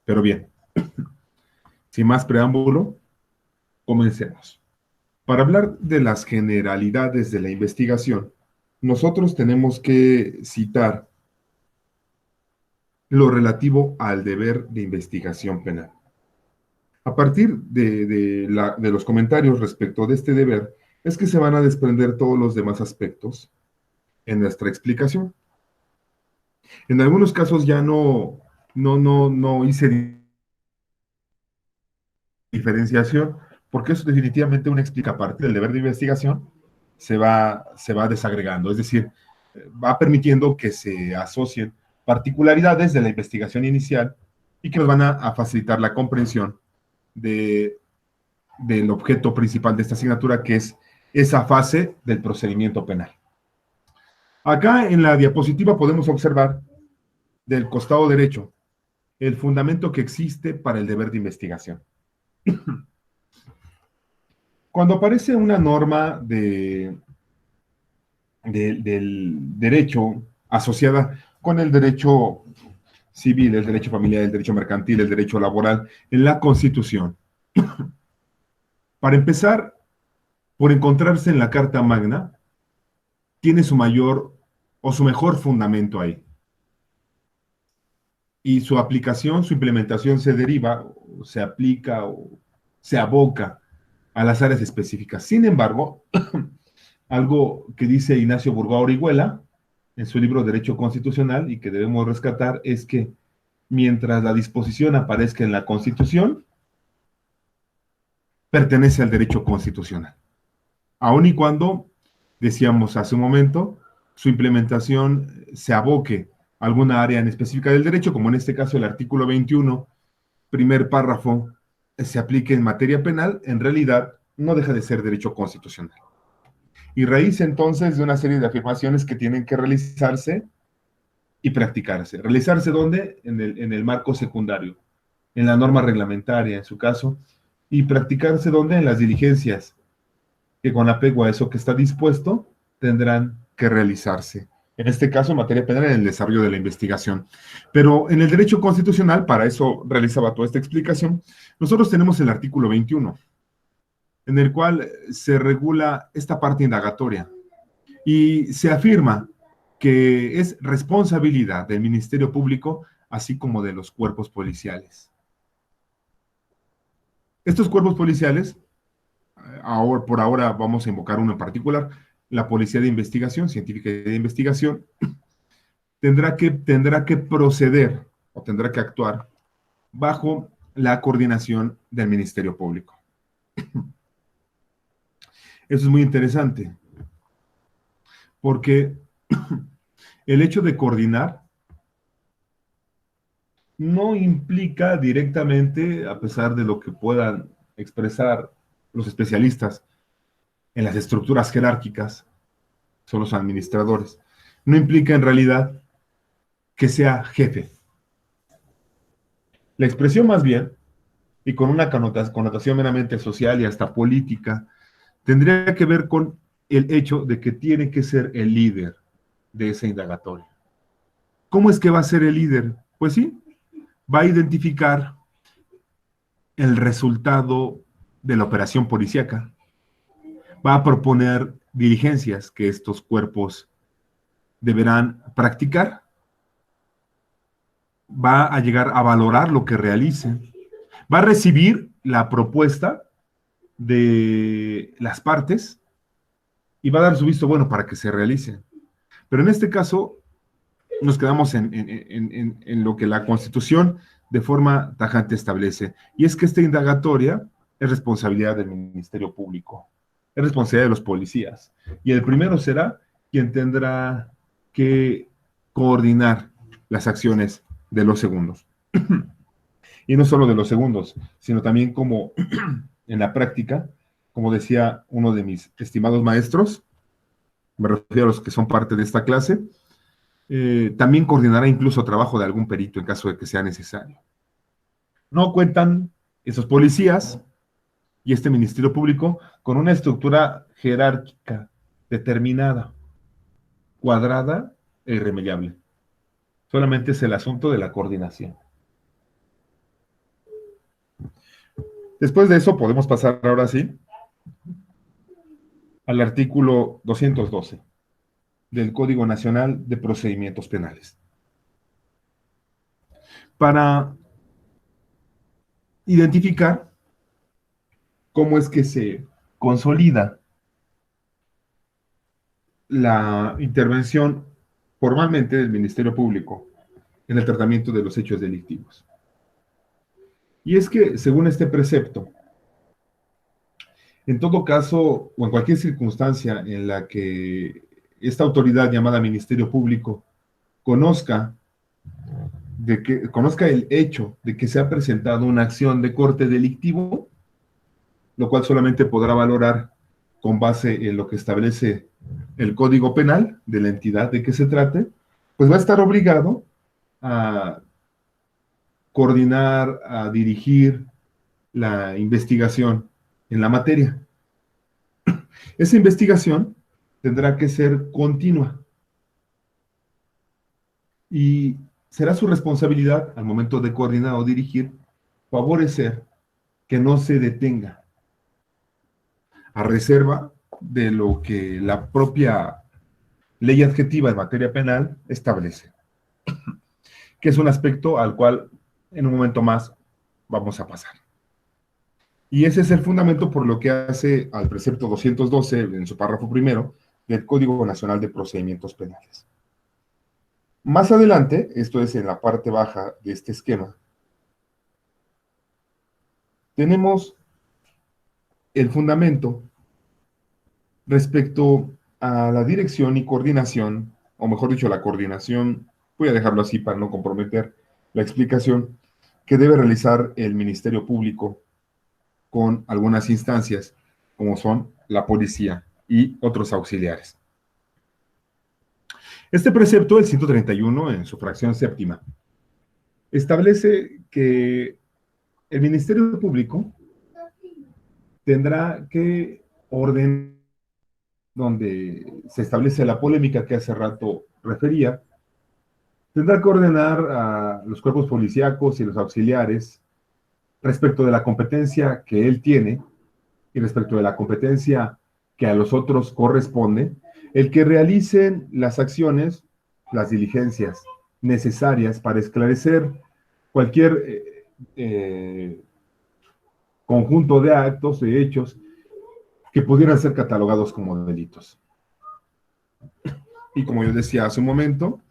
Pero bien, sin más preámbulo, comencemos. Para hablar de las generalidades de la investigación, nosotros tenemos que citar lo relativo al deber de investigación penal. A partir de los comentarios respecto de este deber, es que se van a desprender todos los demás aspectos en nuestra explicación. En algunos casos ya no hice diferenciación, porque eso definitivamente una explica a partir del deber de investigación se va desagregando, es decir, va permitiendo que se asocien particularidades de la investigación inicial y que nos van a facilitar la comprensión de, del objeto principal de esta asignatura, que es esa fase del procedimiento penal. Acá en la diapositiva podemos observar del costado derecho el fundamento que existe para el deber de investigación. Cuando aparece una norma del derecho asociada con el derecho civil, el derecho familiar, el derecho mercantil, el derecho laboral en la Constitución, para empezar, por encontrarse en la Carta Magna, tiene su mayor o su mejor fundamento ahí. Y su aplicación, su implementación se deriva, o se aplica o se aboca a las áreas específicas. Sin embargo, algo que dice Ignacio Burgoa Orihuela en su libro Derecho Constitucional y que debemos rescatar es que mientras la disposición aparezca en la Constitución, pertenece al derecho constitucional. Aun y cuando, decíamos hace un momento, su implementación se aboque a alguna área en específica del derecho, como en este caso el artículo 21, primer párrafo, se aplique en materia penal, en realidad no deja de ser derecho constitucional. Y raíz entonces de una serie de afirmaciones que tienen que realizarse y practicarse. ¿Realizarse dónde? En el marco secundario, en la norma reglamentaria en su caso, y practicarse dónde? En las diligencias, que con apego a eso que está dispuesto, tendrán que realizarse. En este caso, en materia penal, en el desarrollo de la investigación. Pero en el derecho constitucional, para eso realizaba toda esta explicación, nosotros tenemos el artículo 21, en el cual se regula esta parte indagatoria y se afirma que es responsabilidad del Ministerio Público, así como de los cuerpos policiales. Estos cuerpos policiales, por ahora vamos a invocar uno en particular, la Policía de Investigación, Científica y de Investigación, tendrá que proceder o tendrá que actuar bajo la coordinación del Ministerio Público. Eso es muy interesante, porque el hecho de coordinar no implica directamente, a pesar de lo que puedan expresar los especialistas en las estructuras jerárquicas, son los administradores, no implica en realidad que sea jefe. La expresión más bien, y con una connotación meramente social y hasta política, tendría que ver con el hecho de que tiene que ser el líder de esa indagatoria. ¿Cómo es que va a ser el líder? Pues sí, va a identificar el resultado de la operación policíaca, va a proponer diligencias que estos cuerpos deberán practicar, va a llegar a valorar lo que realicen, va a recibir la propuesta de las partes y va a dar su visto bueno para que se realice. Pero en este caso nos quedamos en lo que la Constitución de forma tajante establece, y es que esta indagatoria es responsabilidad del Ministerio Público, es responsabilidad de los policías, y el primero será quien tendrá que coordinar las acciones de los segundos. Y no solo de los segundos, sino también como en la práctica, como decía uno de mis estimados maestros, me refiero a los que son parte de esta clase, también coordinará incluso trabajo de algún perito en caso de que sea necesario. No cuentan esos policías y este Ministerio Público con una estructura jerárquica determinada, cuadrada e irremediable. Solamente es el asunto de la coordinación. Después de eso podemos pasar ahora sí al artículo 212 del Código Nacional de Procedimientos Penales. Para identificar cómo es que se consolida la intervención formalmente del Ministerio Público en el tratamiento de los hechos delictivos. Y es que, según este precepto, en todo caso o en cualquier circunstancia en la que esta autoridad llamada Ministerio Público conozca el hecho de que se ha presentado una acción de corte delictivo, lo cual solamente podrá valorar con base en lo que establece el Código Penal de la entidad de que se trate, pues va a estar obligado a coordinar, a dirigir la investigación en la materia. Esa investigación tendrá que ser continua y será su responsabilidad al momento de coordinar o dirigir, favorecer que no se detenga, a reserva de lo que la propia ley adjetiva en materia penal establece, que es un aspecto al cual en un momento más vamos a pasar. Y ese es el fundamento por lo que hace al precepto 212, en su párrafo primero, del Código Nacional de Procedimientos Penales. Más adelante, esto es en la parte baja de este esquema, tenemos el fundamento respecto a la dirección y coordinación, o mejor dicho, la coordinación, voy a dejarlo así para no comprometer la explicación, que debe realizar el Ministerio Público con algunas instancias, como son la policía y otros auxiliares. Este precepto, el 131, en su fracción séptima, establece que el Ministerio Público tendrá que ordenar, donde se establece la polémica que hace rato refería, tendrá que ordenar a los cuerpos policíacos y los auxiliares respecto de la competencia que él tiene y respecto de la competencia que a los otros corresponde, el que realicen las acciones, las diligencias necesarias para esclarecer cualquier conjunto de actos, de hechos, que pudieran ser catalogados como delitos. Y como yo decía hace un momento,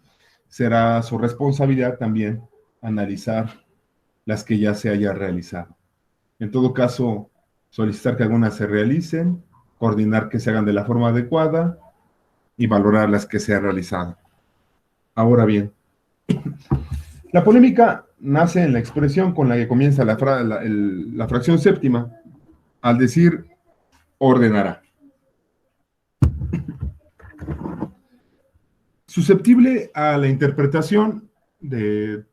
será su responsabilidad también analizar las que ya se hayan realizado. En todo caso, solicitar que algunas se realicen, coordinar que se hagan de la forma adecuada y valorar las que se han realizado. Ahora bien, la polémica nace en la expresión con la que comienza la fracción séptima, al decir ordenará. Susceptible a la interpretación de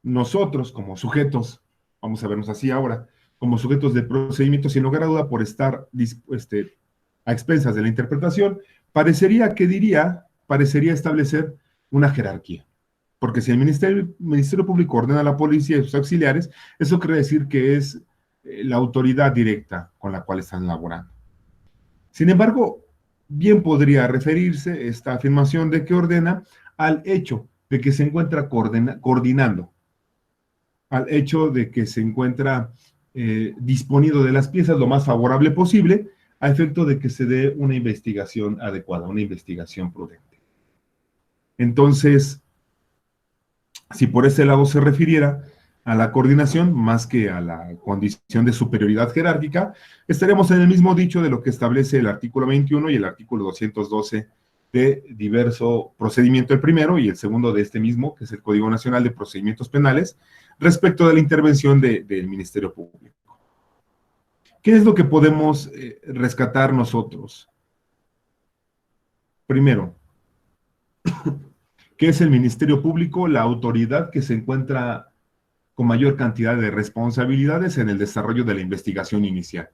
nosotros como sujetos, vamos a vernos así ahora, como sujetos de procedimiento, sin lugar a duda por estar a expensas de la interpretación, parecería establecer una jerarquía. Porque si el Ministerio Público ordena a la policía y sus auxiliares, eso quiere decir que es la autoridad directa con la cual están laborando. Sin embargo, bien podría referirse esta afirmación de que ordena al hecho de que se encuentra coordinando, al hecho de que se encuentra disponiendo de las piezas lo más favorable posible, a efecto de que se dé una investigación adecuada, una investigación prudente. Entonces, si por ese lado se refiriera a la coordinación más que a la condición de superioridad jerárquica, estaremos en el mismo dicho de lo que establece el artículo 21 y el artículo 212 de diverso procedimiento, el primero y el segundo de este mismo, que es el Código Nacional de Procedimientos Penales, respecto de la intervención del Ministerio Público. ¿Qué es lo que podemos rescatar nosotros? Primero, ¿qué es el Ministerio Público? La autoridad que se encuentra con mayor cantidad de responsabilidades en el desarrollo de la investigación inicial.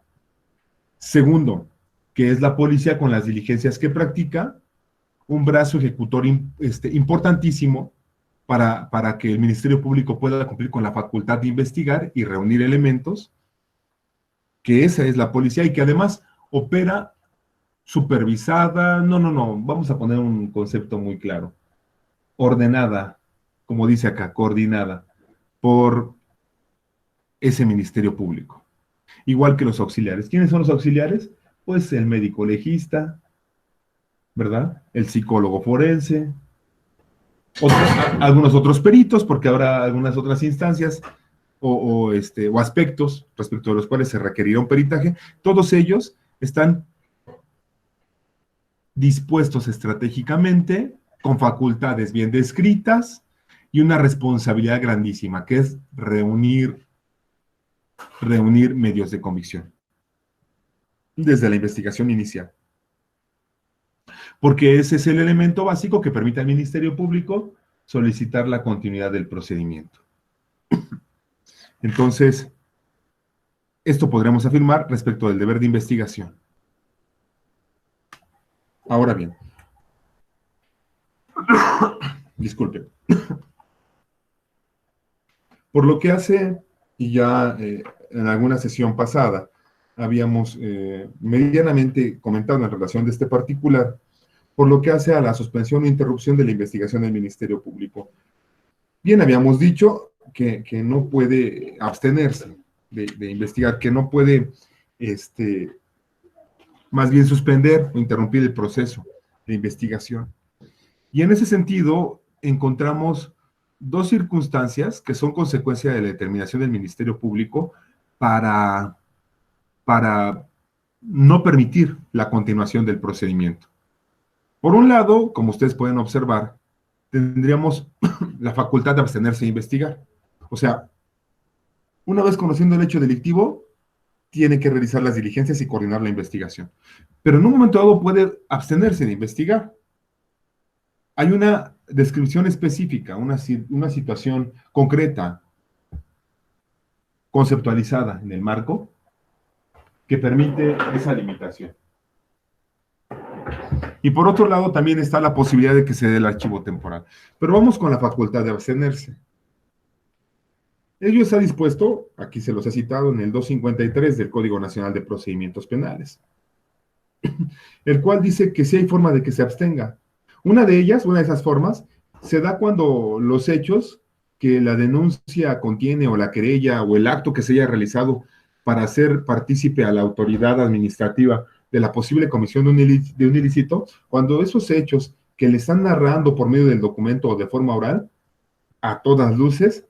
Segundo, que es la policía con las diligencias que practica, un brazo ejecutor importantísimo para que el Ministerio Público pueda cumplir con la facultad de investigar y reunir elementos, que esa es la policía y que además opera supervisada, no, vamos a poner un concepto muy claro, ordenada, como dice acá, coordinada por ese Ministerio Público. Igual que los auxiliares. ¿Quiénes son los auxiliares? Pues el médico legista, ¿verdad? El psicólogo forense, algunos otros peritos, porque habrá algunas otras instancias o aspectos respecto a los cuales se requerirá un peritaje. Todos ellos están dispuestos estratégicamente, con facultades bien descritas y una responsabilidad grandísima, que es reunir medios de convicción desde la investigación inicial. Porque ese es el elemento básico que permite al Ministerio Público solicitar la continuidad del procedimiento. Entonces, esto podremos afirmar respecto del deber de investigación. Ahora bien, disculpen. Por lo que hace, y ya en alguna sesión pasada, habíamos medianamente comentado en relación de este particular, por lo que hace a la suspensión o interrupción de la investigación del Ministerio Público. Bien, habíamos dicho que no puede abstenerse de investigar, que no puede, más bien suspender o interrumpir el proceso de investigación. Y en ese sentido, encontramos dos circunstancias que son consecuencia de la determinación del Ministerio Público para no permitir la continuación del procedimiento. Por un lado, como ustedes pueden observar, tendríamos la facultad de abstenerse de investigar. O sea, una vez conociendo el hecho delictivo, tiene que realizar las diligencias y coordinar la investigación. Pero en un momento dado puede abstenerse de investigar. Hay una descripción específica, una situación concreta, conceptualizada en el marco, que permite esa limitación. Y por otro lado, también está la posibilidad de que se dé el archivo temporal. Pero vamos con la facultad de abstenerse. Ello está dispuesto, aquí se los he citado, en el 253 del Código Nacional de Procedimientos Penales, el cual dice que sí hay forma de que se abstenga. Una de esas formas, se da cuando los hechos que la denuncia contiene o la querella o el acto que se haya realizado para hacer partícipe a la autoridad administrativa de la posible comisión de un ilícito, cuando esos hechos que le están narrando por medio del documento o de forma oral, a todas luces,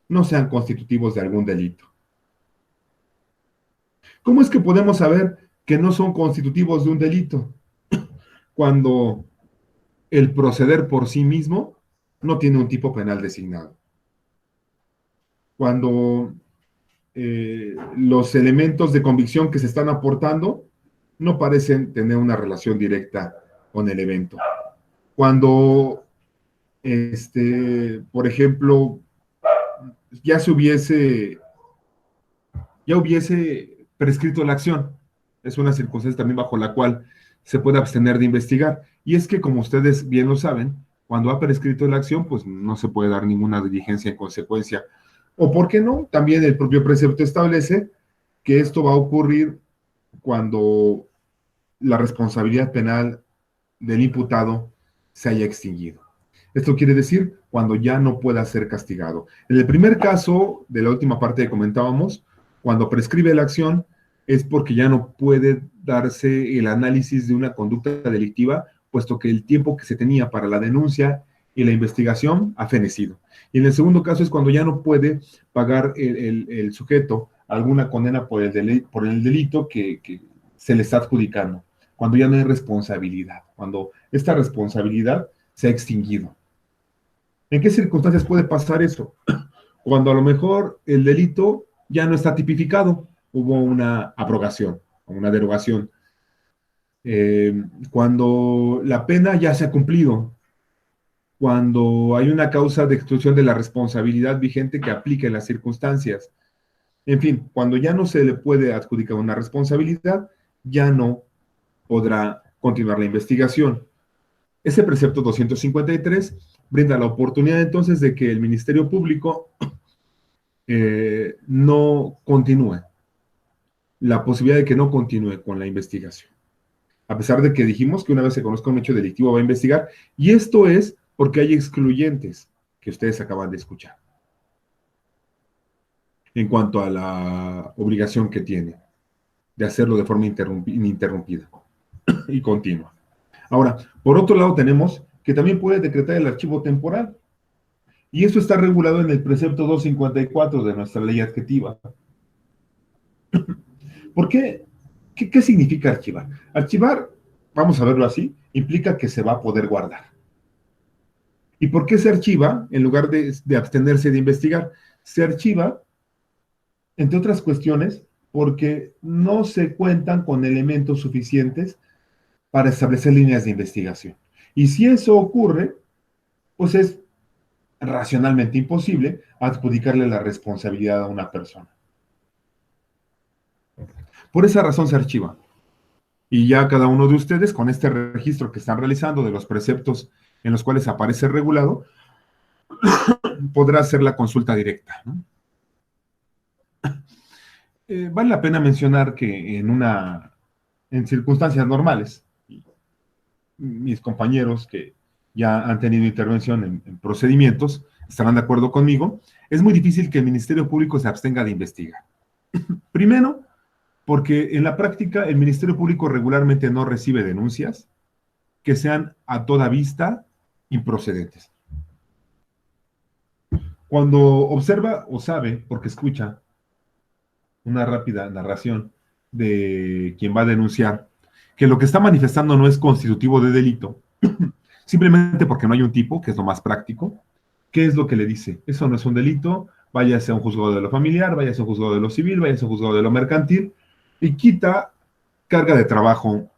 no sean constitutivos de algún delito. ¿Cómo es que podemos saber que no son constitutivos de un delito? Cuando el proceder por sí mismo no tiene un tipo penal designado. Cuando los elementos de convicción que se están aportando no parecen tener una relación directa con el evento. Cuando, por ejemplo, ya hubiese prescrito la acción. Es una circunstancia también bajo la cual se puede abstener de investigar. Y es que, como ustedes bien lo saben, cuando ha prescrito la acción, pues no se puede dar ninguna diligencia en consecuencia. O, ¿por qué no? También el propio precepto establece que esto va a ocurrir cuando la responsabilidad penal del imputado se haya extinguido. Esto quiere decir cuando ya no pueda ser castigado. En el primer caso, de la última parte que comentábamos, cuando prescribe la acción, es porque ya no puede darse el análisis de una conducta delictiva, puesto que el tiempo que se tenía para la denuncia y la investigación ha fenecido. Y en el segundo caso es cuando ya no puede pagar el sujeto alguna condena por el delito que se le está adjudicando, cuando ya no hay responsabilidad, cuando esta responsabilidad se ha extinguido. ¿En qué circunstancias puede pasar eso? Cuando a lo mejor el delito ya no está tipificado, hubo una abrogación, una derogación. Cuando la pena ya se ha cumplido, cuando hay una causa de exclusión de la responsabilidad vigente que aplica en las circunstancias. En fin, cuando ya no se le puede adjudicar una responsabilidad, ya no podrá continuar la investigación. Ese precepto 253 brinda la oportunidad entonces de que el Ministerio Público no continúe, la posibilidad de que no continúe con la investigación. A pesar de que dijimos que una vez se conozca un hecho delictivo va a investigar, y esto es porque hay excluyentes que ustedes acaban de escuchar en cuanto a la obligación que tiene de hacerlo de forma ininterrumpida y continua. Ahora, por otro lado tenemos que también puede decretar el archivo temporal, y esto está regulado en el precepto 254 de nuestra ley adjetiva. ¿Por qué? ¿Qué significa archivar? Archivar, vamos a verlo así, implica que se va a poder guardar. ¿Y por qué se archiva en lugar de abstenerse de investigar? Se archiva, entre otras cuestiones, porque no se cuentan con elementos suficientes para establecer líneas de investigación. Y si eso ocurre, pues es racionalmente imposible adjudicarle la responsabilidad a una persona. Por esa razón se archiva. Y ya cada uno de ustedes, con este registro que están realizando de los preceptos en los cuales aparece regulado, podrá hacer la consulta directa, ¿no? Vale la pena mencionar que en circunstancias normales, mis compañeros que ya han tenido intervención en procedimientos estarán de acuerdo conmigo, es muy difícil que el Ministerio Público se abstenga de investigar. Primero, porque en la práctica el Ministerio Público regularmente no recibe denuncias que sean a toda vista improcedentes. Cuando observa o sabe, porque escucha una rápida narración de quien va a denunciar, que lo que está manifestando no es constitutivo de delito, simplemente porque no hay un tipo, que es lo más práctico, ¿qué es lo que le dice? Eso no es un delito, váyase a un juzgado de lo familiar, váyase a un juzgado de lo civil, váyase a un juzgado de lo mercantil, y quita carga de trabajo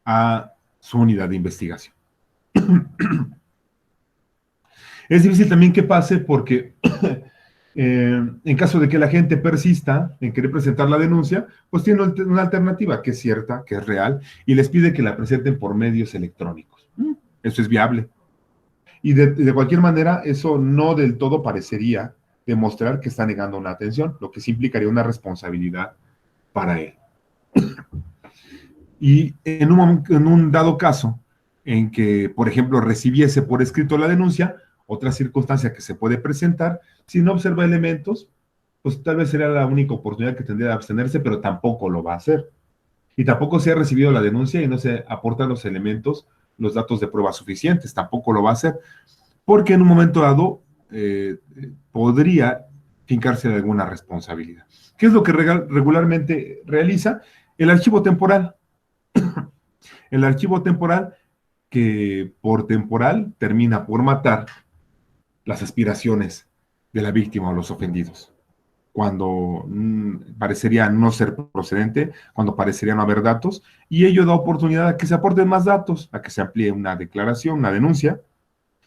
a su unidad de investigación. Es difícil también que pase porque en caso de que la gente persista en querer presentar la denuncia, pues tiene una alternativa que es cierta, que es real, y les pide que la presenten por medios electrónicos. Eso es viable. Y de cualquier manera, eso no del todo parecería demostrar que está negando una atención, lo que sí implicaría una responsabilidad para él. Y en un dado caso en que, por ejemplo, recibiese por escrito la denuncia, otra circunstancia que se puede presentar, si no observa elementos, pues tal vez sería la única oportunidad que tendría de abstenerse, pero tampoco lo va a hacer. Y tampoco se ha recibido la denuncia y no se aportan los elementos, los datos de prueba suficientes, tampoco lo va a hacer, porque en un momento dado podría fincarse de alguna responsabilidad. ¿Qué es lo que regularmente realiza? El archivo temporal. El archivo temporal que por temporal termina por matar las aspiraciones de la víctima o los ofendidos. Cuando parecería no ser procedente, cuando parecería no haber datos, y ello da oportunidad a que se aporten más datos, a que se amplíe una declaración, una denuncia,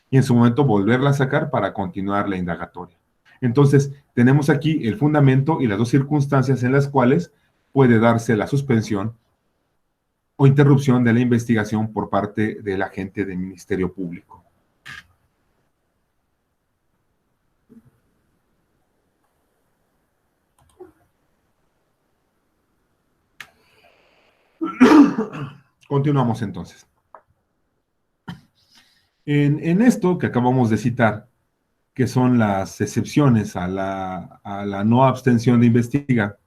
y en su momento volverla a sacar para continuar la indagatoria. Entonces, tenemos aquí el fundamento y las dos circunstancias en las cuales puede darse la suspensión o interrupción de la investigación por parte del agente del Ministerio Público. Continuamos entonces. En esto que acabamos de citar, que son las excepciones a la no abstención de investigar,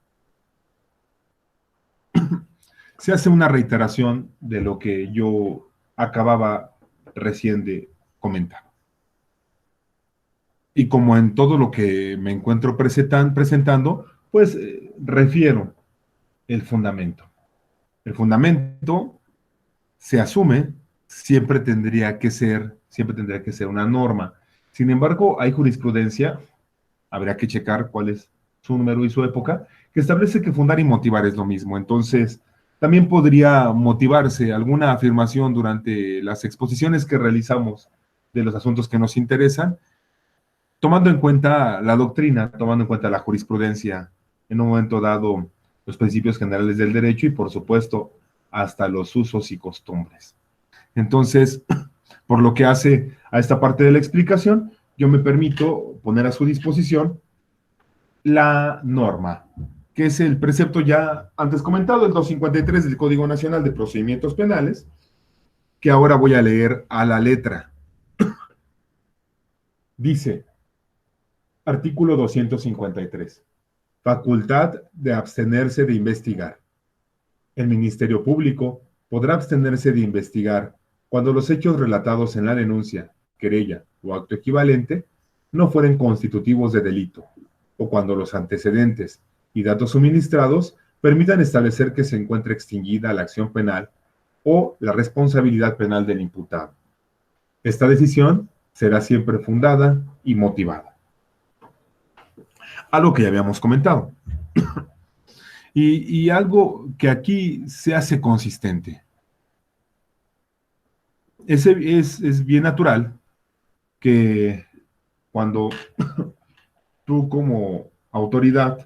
se hace una reiteración de lo que yo acababa recién de comentar. Y como en todo lo que me encuentro presentando, pues refiero el fundamento. El fundamento se asume, siempre tendría que ser una norma. Sin embargo, hay jurisprudencia, habrá que checar cuál es su número y su época, que establece que fundar y motivar es lo mismo. Entonces, también podría motivarse alguna afirmación durante las exposiciones que realizamos de los asuntos que nos interesan, tomando en cuenta la doctrina, tomando en cuenta la jurisprudencia, en un momento dado los principios generales del derecho y, por supuesto, hasta los usos y costumbres. Entonces, Por lo que hace a esta parte de la explicación, yo me permito poner a su disposición la norma, que es el precepto ya antes comentado, el 253 del Código Nacional de Procedimientos Penales, que ahora voy a leer a la letra. Dice, artículo 253, facultad de abstenerse de investigar. El Ministerio Público podrá abstenerse de investigar cuando los hechos relatados en la denuncia, querella o acto equivalente no fueren constitutivos de delito, o cuando los antecedentes y datos suministrados permitan establecer que se encuentre extinguida la acción penal o la responsabilidad penal del imputado. Esta decisión será siempre fundada y motivada. Algo que ya habíamos comentado. Y algo que aquí se hace consistente. Es bien natural que cuando tú como autoridad,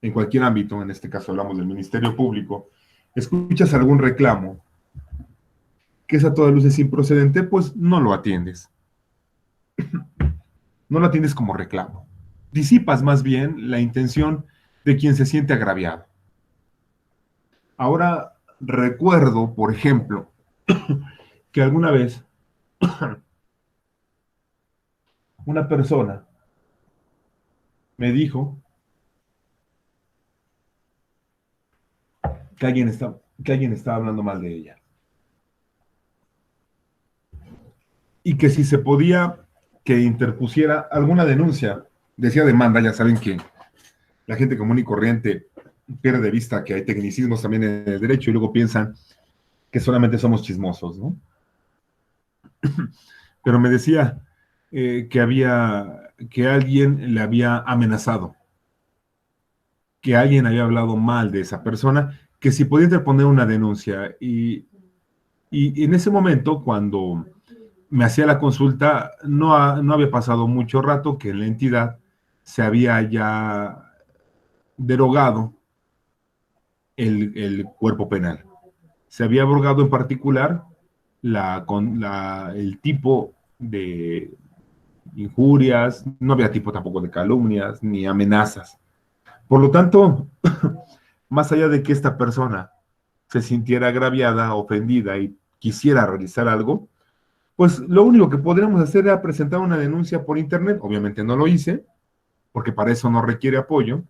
en cualquier ámbito, en este caso hablamos del Ministerio Público, escuchas algún reclamo que es a todas luces improcedente, pues no lo atiendes. No lo atiendes como reclamo. Disipas más bien la intención de quien se siente agraviado. Ahora recuerdo, por ejemplo, que alguna vez una persona me dijo que alguien estaba hablando mal de ella. Y que si se podía que interpusiera alguna denuncia, decía demanda, ya saben que la gente común y corriente pierde de vista que hay tecnicismos también en el derecho y luego piensan que solamente somos chismosos, ¿no? Pero me decía que alguien le había amenazado, que alguien había hablado mal de esa persona, que si podía interponer una denuncia. Y en ese momento, cuando me hacía la consulta, no había pasado mucho rato que en la entidad se había ya derogado el cuerpo penal. Se había abrogado en particular el tipo de injurias, no había tipo tampoco de calumnias ni amenazas. Por lo tanto, más allá de que esta persona se sintiera agraviada, ofendida y quisiera realizar algo, pues lo único que podríamos hacer era presentar una denuncia por internet. Obviamente no lo hice, porque para eso no requiere apoyo,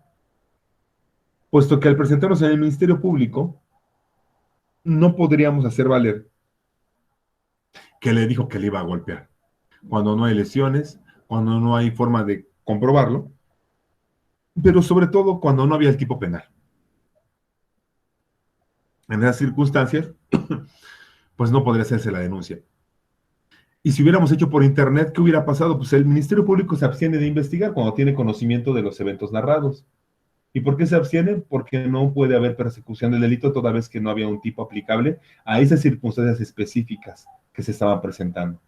puesto que al presentarnos en el Ministerio Público, no podríamos hacer valer que le dijo que le iba a golpear, cuando no hay lesiones, cuando no hay forma de comprobarlo, pero sobre todo cuando no había el tipo penal. En esas circunstancias, pues no podría hacerse la denuncia. Y si hubiéramos hecho por internet, ¿qué hubiera pasado? Pues el Ministerio Público se abstiene de investigar cuando tiene conocimiento de los eventos narrados. ¿Y por qué se abstiene? Porque no puede haber persecución del delito toda vez que no había un tipo aplicable a esas circunstancias específicas que se estaban presentando.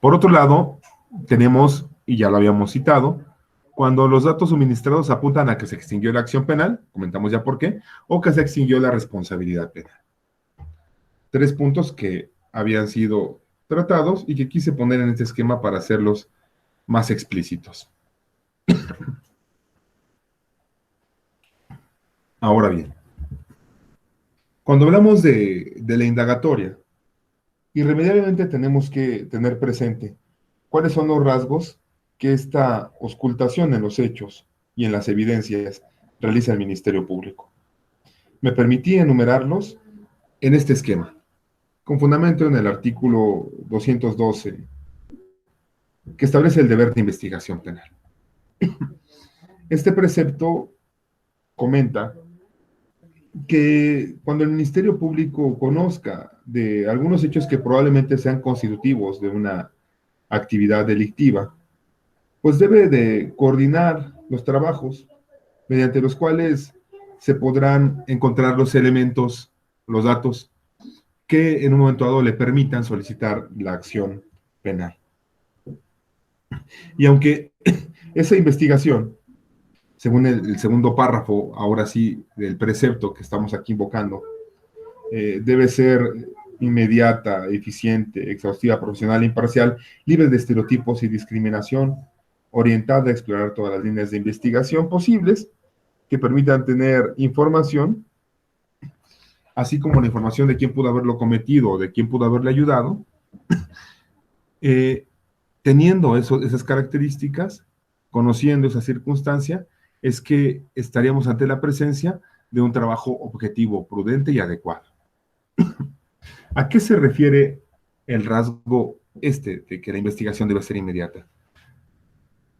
Por otro lado, tenemos, y ya lo habíamos citado, cuando los datos suministrados apuntan a que se extinguió la acción penal, comentamos ya por qué, o que se extinguió la responsabilidad penal. 3 puntos que habían sido tratados y que quise poner en este esquema para hacerlos más explícitos. Ahora bien, cuando hablamos de la indagatoria, irremediablemente tenemos que tener presente cuáles son los rasgos que esta auscultación en los hechos y en las evidencias realiza el Ministerio Público. Me permití enumerarlos en este esquema, con fundamento en el artículo 212, que establece el deber de investigación penal. Este precepto comenta que cuando el Ministerio Público conozca de algunos hechos que probablemente sean constitutivos de una actividad delictiva, pues debe de coordinar los trabajos mediante los cuales se podrán encontrar los elementos, los datos, que en un momento dado le permitan solicitar la acción penal. Y aunque esa investigación, según el segundo párrafo, ahora sí, del precepto que estamos aquí invocando, debe ser inmediata, eficiente, exhaustiva, profesional, imparcial, libre de estereotipos y discriminación, orientada a explorar todas las líneas de investigación posibles que permitan tener información, así como la información de quién pudo haberlo cometido o de quién pudo haberle ayudado. Teniendo esas características, conociendo esa circunstancia, es que estaríamos ante la presencia de un trabajo objetivo, prudente y adecuado. ¿A qué se refiere el rasgo de que la investigación debe ser inmediata?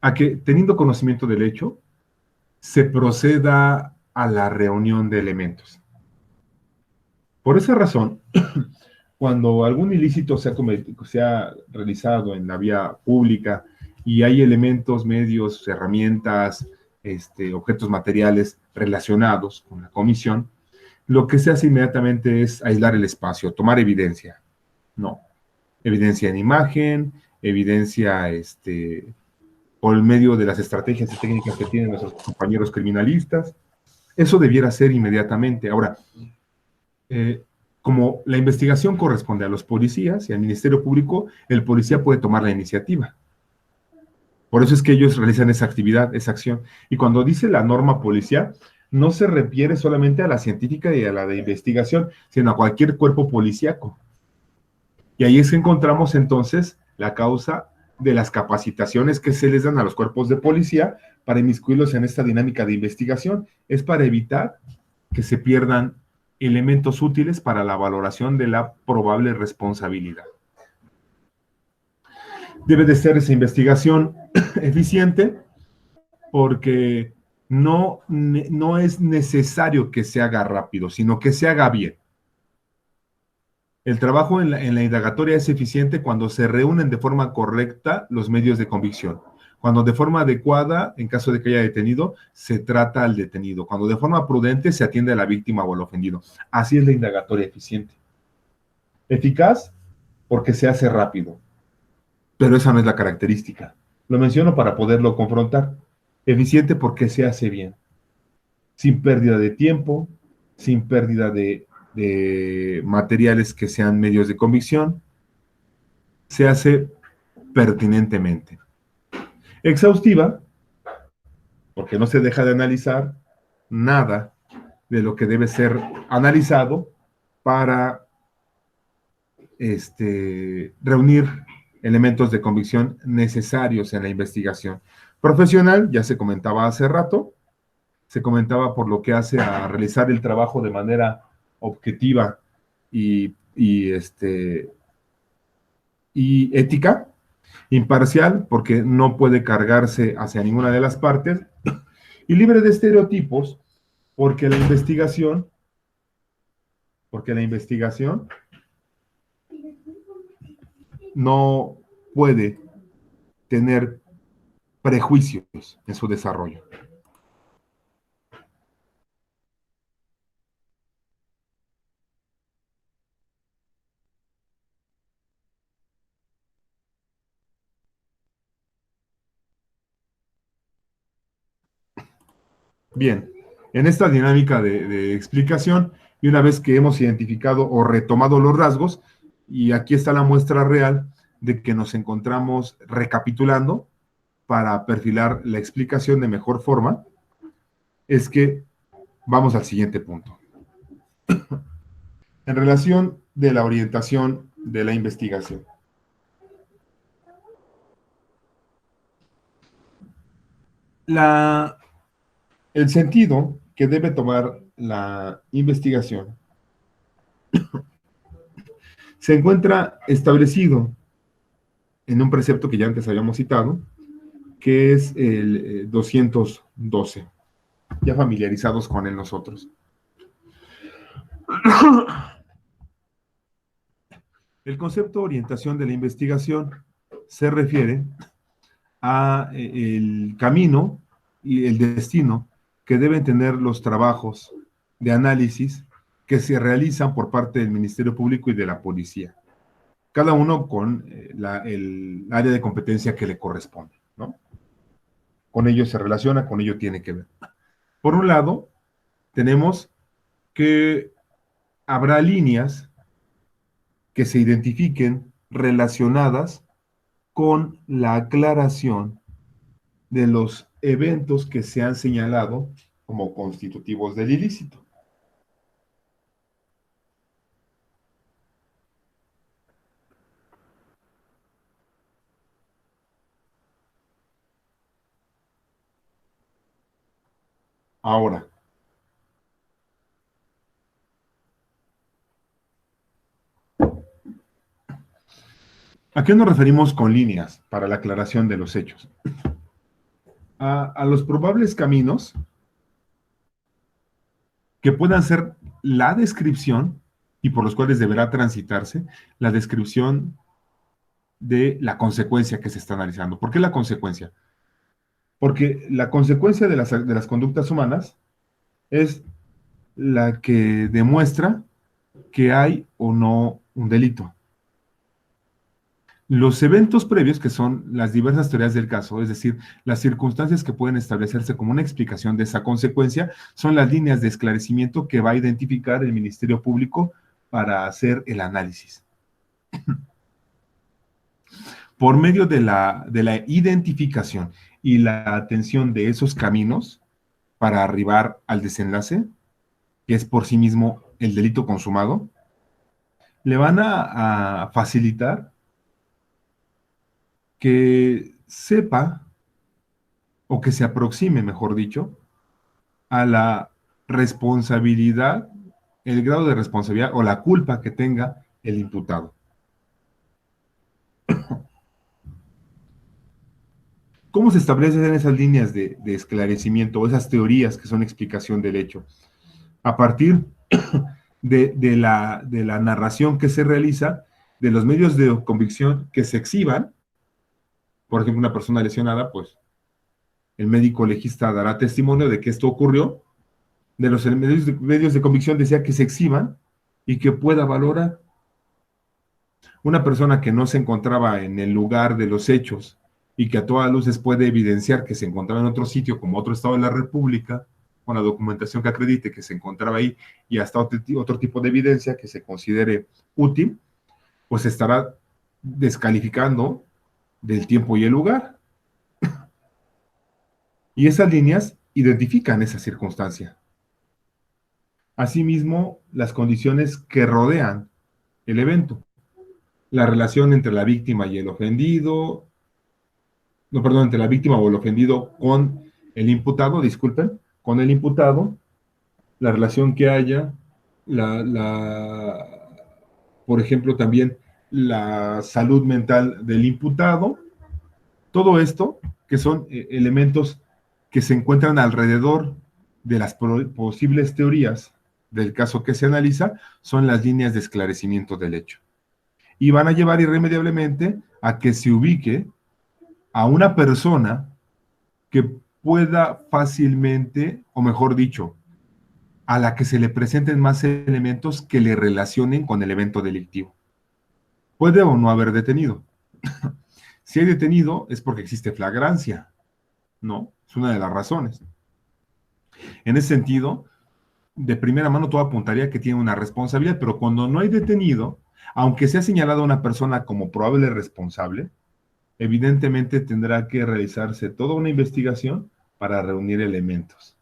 A que, teniendo conocimiento del hecho, se proceda a la reunión de elementos. Por esa razón, cuando algún ilícito se ha realizado en la vía pública y hay elementos, medios, herramientas, objetos materiales relacionados con la comisión, lo que se hace inmediatamente es aislar el espacio, tomar evidencia. No. Evidencia en imagen, evidencia por el medio de las estrategias y técnicas que tienen nuestros compañeros criminalistas. Eso debiera ser inmediatamente. Ahora, como la investigación corresponde a los policías y al Ministerio Público, el policía puede tomar la iniciativa. Por eso es que ellos realizan esa actividad, esa acción. Y cuando dice la norma policial, no se refiere solamente a la científica y a la de investigación, sino a cualquier cuerpo policíaco. Y ahí es que encontramos entonces la causa de las capacitaciones que se les dan a los cuerpos de policía para inmiscuirlos en esta dinámica de investigación. Es para evitar que se pierdan elementos útiles para la valoración de la probable responsabilidad. Debe de ser esa investigación eficiente porque no es necesario que se haga rápido, sino que se haga bien. El trabajo en la indagatoria es eficiente cuando se reúnen de forma correcta los medios de convicción. Cuando de forma adecuada, en caso de que haya detenido, se trata al detenido. Cuando de forma prudente se atiende a la víctima o al ofendido. Así es la indagatoria eficiente. Eficaz porque se hace rápido. Pero esa no es la característica. Lo menciono para poderlo confrontar. Eficiente porque se hace bien. Sin pérdida de tiempo, sin pérdida de materiales que sean medios de convicción, se hace pertinentemente. Exhaustiva, porque no se deja de analizar nada de lo que debe ser analizado para reunir elementos de convicción necesarios en la investigación. Profesional, ya se comentaba hace rato, se comentaba por lo que hace a realizar el trabajo de manera objetiva y ética, imparcial, porque no puede cargarse hacia ninguna de las partes, y libre de estereotipos, porque la investigación no puede tener prejuicios en su desarrollo. Bien, en esta dinámica de explicación, y una vez que hemos identificado o retomado los rasgos, y aquí está la muestra real de que nos encontramos recapitulando para perfilar la explicación de mejor forma, es que vamos al siguiente punto. En relación de la orientación de la investigación. El sentido que debe tomar la investigación se encuentra establecido en un precepto que ya antes habíamos citado, que es el 212, ya familiarizados con él nosotros. El concepto de orientación de la investigación se refiere a el camino y el destino que deben tener los trabajos de análisis que se realizan por parte del Ministerio Público y de la policía, cada uno con el área de competencia que le corresponde, ¿no? Con ello se relaciona, con ello tiene que ver. Por un lado, tenemos que habrá líneas que se identifiquen relacionadas con la aclaración de los eventos que se han señalado como constitutivos del ilícito. Ahora, ¿a qué nos referimos con líneas para la aclaración de los hechos? A los probables caminos que puedan ser la descripción y por los cuales deberá transitarse la descripción de la consecuencia que se está analizando. ¿Por qué la consecuencia? Porque la consecuencia de las conductas humanas es la que demuestra que hay o no un delito. Los eventos previos, que son las diversas teorías del caso, es decir, las circunstancias que pueden establecerse como una explicación de esa consecuencia, son las líneas de esclarecimiento que va a identificar el Ministerio Público para hacer el análisis. Por medio de la identificación y la atención de esos caminos para arribar al desenlace, que es por sí mismo el delito consumado, le van a facilitar que sepa o que se aproxime, mejor dicho, a la responsabilidad, el grado de responsabilidad o la culpa que tenga el imputado. ¿Cómo se establecen esas líneas de esclarecimiento o esas teorías que son explicación del hecho? A partir de la narración que se realiza, de los medios de convicción que se exhiban. Por ejemplo, una persona lesionada, pues el médico legista dará testimonio de que esto ocurrió, de los medios de convicción desea que se exhiban y que pueda valorar. Una persona que no se encontraba en el lugar de los hechos y que a todas luces puede evidenciar que se encontraba en otro sitio como otro estado de la República, con la documentación que acredite que se encontraba ahí y hasta otro tipo de evidencia que se considere útil, pues estará descalificando del tiempo y el lugar. Y esas líneas identifican esa circunstancia. Asimismo, las condiciones que rodean el evento, la relación entre la víctima y el ofendido, no, perdón, entre la víctima o el ofendido con el imputado, disculpen, con el imputado, la relación que haya, por ejemplo, también la salud mental del imputado, todo esto que son elementos que se encuentran alrededor de las posibles teorías del caso que se analiza, son las líneas de esclarecimiento del hecho. Y van a llevar irremediablemente a que se ubique a una persona que pueda fácilmente, o mejor dicho, a la que se le presenten más elementos que le relacionen con el evento delictivo. Puede o no haber detenido. Si hay detenido es porque existe flagrancia, ¿no? Es una de las razones. En ese sentido, de primera mano todo apuntaría que tiene una responsabilidad, pero cuando no hay detenido, aunque sea señalado a una persona como probable responsable, evidentemente tendrá que realizarse toda una investigación para reunir elementos.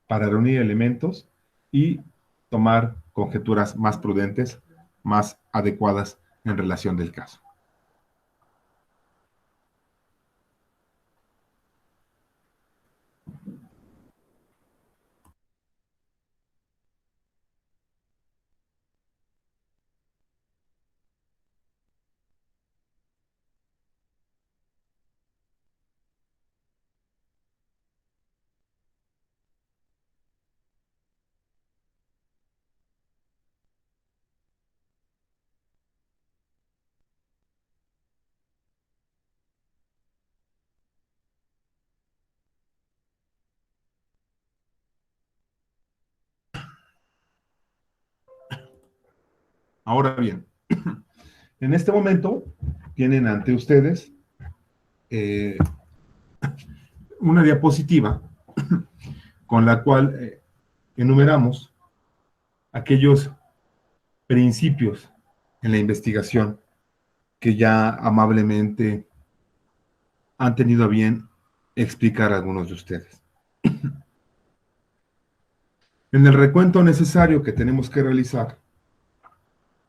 Para reunir elementos y tomar conjeturas más prudentes, más adecuadas en relación del caso. Ahora bien, en este momento tienen ante ustedes eh, una diapositiva con la cual enumeramos aquellos principios en la investigación que ya amablemente han tenido a bien explicar a algunos de ustedes. En el recuento necesario que tenemos que realizar,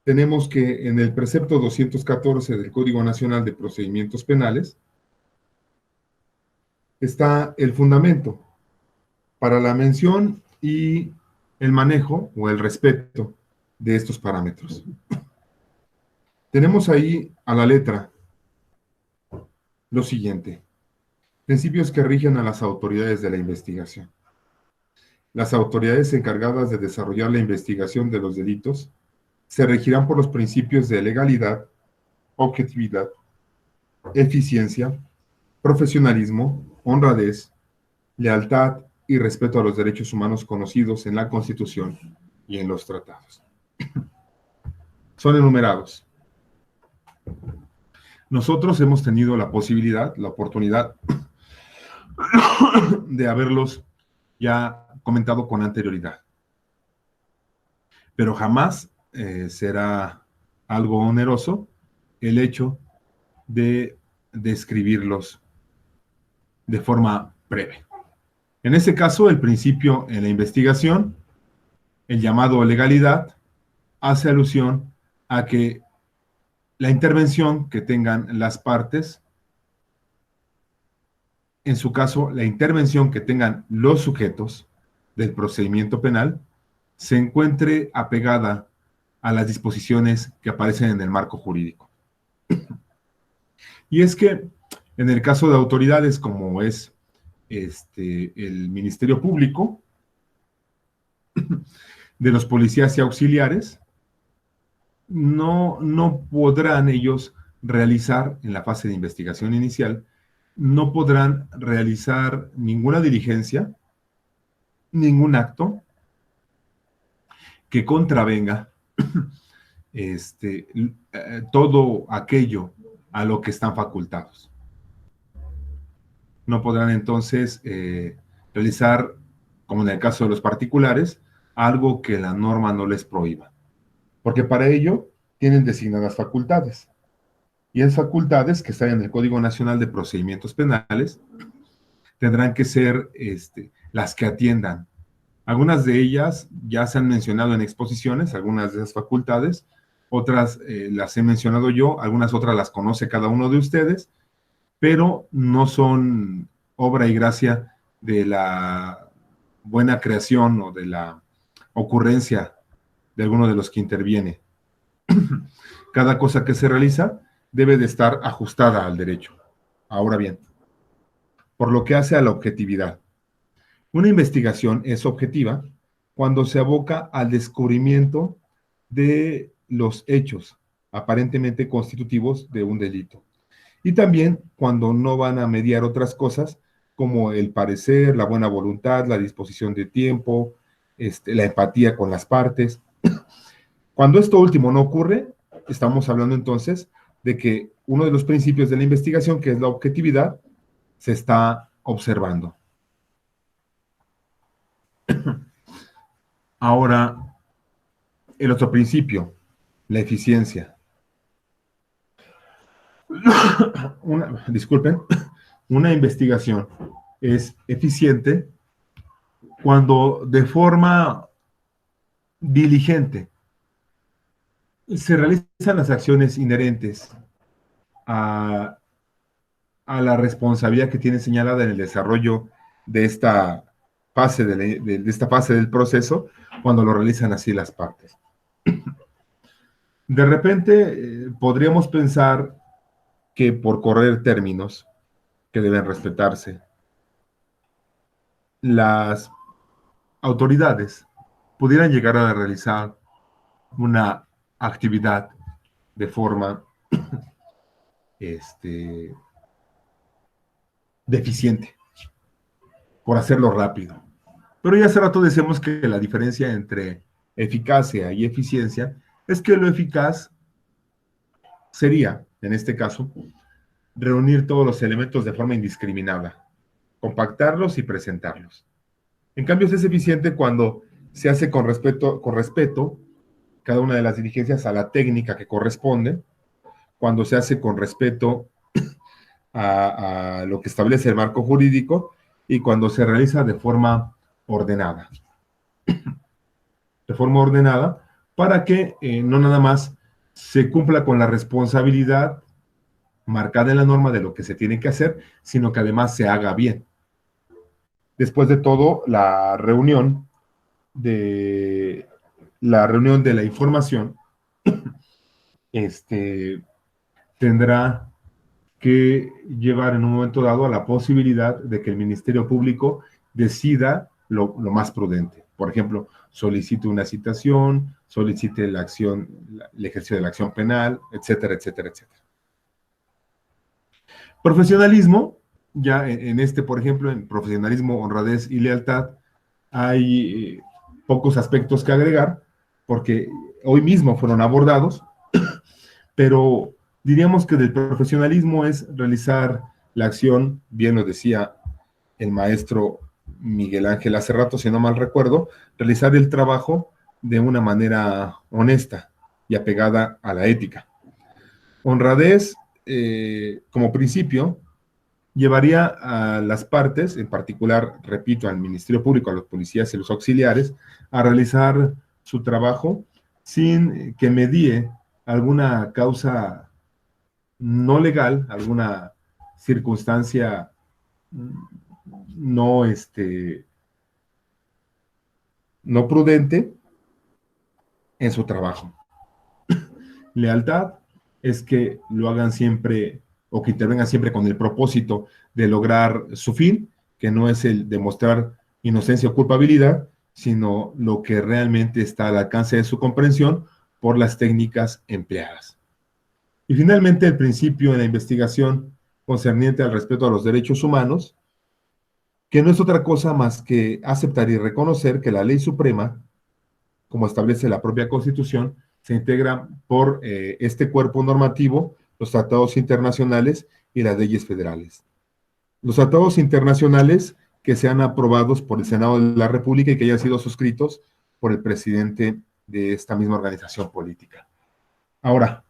tenemos que en el precepto 214 del Código Nacional de Procedimientos Penales está el fundamento para la mención y el manejo o el respeto de estos parámetros. Tenemos ahí a la letra lo siguiente: principios que rigen a las autoridades de la investigación. Las autoridades encargadas de desarrollar la investigación de los delitos se regirán por los principios de legalidad, objetividad, eficiencia, profesionalismo, honradez, lealtad y respeto a los derechos humanos conocidos en la Constitución y en los tratados. Son enumerados. Nosotros hemos tenido la posibilidad, la oportunidad de haberlos ya comentado con anterioridad. Pero jamás será algo oneroso el hecho de describirlos de forma breve. En ese caso, el principio en la investigación, el llamado legalidad, hace alusión a que la intervención que tengan las partes, en su caso, la intervención que tengan los sujetos del procedimiento penal, se encuentre apegada a las disposiciones que aparecen en el marco jurídico. Y es que en el caso de autoridades como es el Ministerio Público, de los policías y auxiliares, no podrán ellos realizar en la fase de investigación inicial, no podrán realizar ninguna diligencia, ningún acto que contravenga todo aquello a lo que están facultados. No podrán entonces realizar, como en el caso de los particulares, algo que la norma no les prohíba. Porque para ello tienen designadas facultades. Y esas facultades que están en el Código Nacional de Procedimientos Penales tendrán que ser las que atiendan. Algunas de ellas ya se han mencionado en exposiciones, algunas de esas facultades, otras las he mencionado yo, algunas otras las conoce cada uno de ustedes, pero no son obra y gracia de la buena creación o de la ocurrencia de alguno de los que interviene. Cada cosa que se realiza debe de estar ajustada al derecho. Ahora bien, por lo que hace a la objetividad. Una investigación es objetiva cuando se aboca al descubrimiento de los hechos aparentemente constitutivos de un delito. Y también cuando no van a mediar otras cosas como el parecer, la buena voluntad, la disposición de tiempo, la empatía con las partes. Cuando esto último no ocurre, estamos hablando entonces de que uno de los principios de la investigación, que es la objetividad, se está observando. Ahora, el otro principio, la eficiencia. Disculpen, una investigación es eficiente cuando de forma diligente se realizan las acciones inherentes a la responsabilidad que tiene señalada en el desarrollo de esta fase, de esta fase del proceso, cuando lo realizan así las partes. De repente, podríamos pensar que por correr términos que deben respetarse, las autoridades pudieran llegar a realizar una actividad de forma deficiente, por hacerlo rápido. Pero ya hace rato decíamos que la diferencia entre eficacia y eficiencia es que lo eficaz sería, en este caso, reunir todos los elementos de forma indiscriminada, compactarlos y presentarlos. En cambio, es eficiente cuando se hace con respeto cada una de las diligencias a la técnica que corresponde, cuando se hace con respeto a lo que establece el marco jurídico y cuando se realiza ordenada, de forma ordenada, para que no nada más se cumpla con la responsabilidad marcada en la norma de lo que se tiene que hacer, sino que además se haga bien. Después de todo, de la reunión de la información tendrá que llevar en un momento dado a la posibilidad de que el Ministerio Público decida lo más prudente. Por ejemplo, solicite una citación, solicite la acción, el ejercicio de la acción penal, etcétera, etcétera, etcétera. Profesionalismo, ya en este, por ejemplo, en profesionalismo, honradez y lealtad, hay pocos aspectos que agregar, porque hoy mismo fueron abordados, pero diríamos que del profesionalismo es realizar la acción, bien lo decía el maestro Miguel Ángel hace rato, si no mal recuerdo, realizar el trabajo de una manera honesta y apegada a la ética. Honradez, como principio, llevaría a las partes, en particular, repito, al Ministerio Público, a los policías y los auxiliares, a realizar su trabajo sin que medie alguna causa no legal, alguna circunstancia no, no prudente en su trabajo. Lealtad es que lo hagan siempre o que intervengan siempre con el propósito de lograr su fin, que no es el demostrar inocencia o culpabilidad, sino lo que realmente está al alcance de su comprensión por las técnicas empleadas. Y finalmente, el principio en la investigación concerniente al respeto a los derechos humanos, que no es otra cosa más que aceptar y reconocer que la ley suprema, como establece la propia Constitución, se integra por este cuerpo normativo, los tratados internacionales y las leyes federales. Los tratados internacionales que sean aprobados por el Senado de la República y que hayan sido suscritos por el presidente de esta misma organización política. Ahora,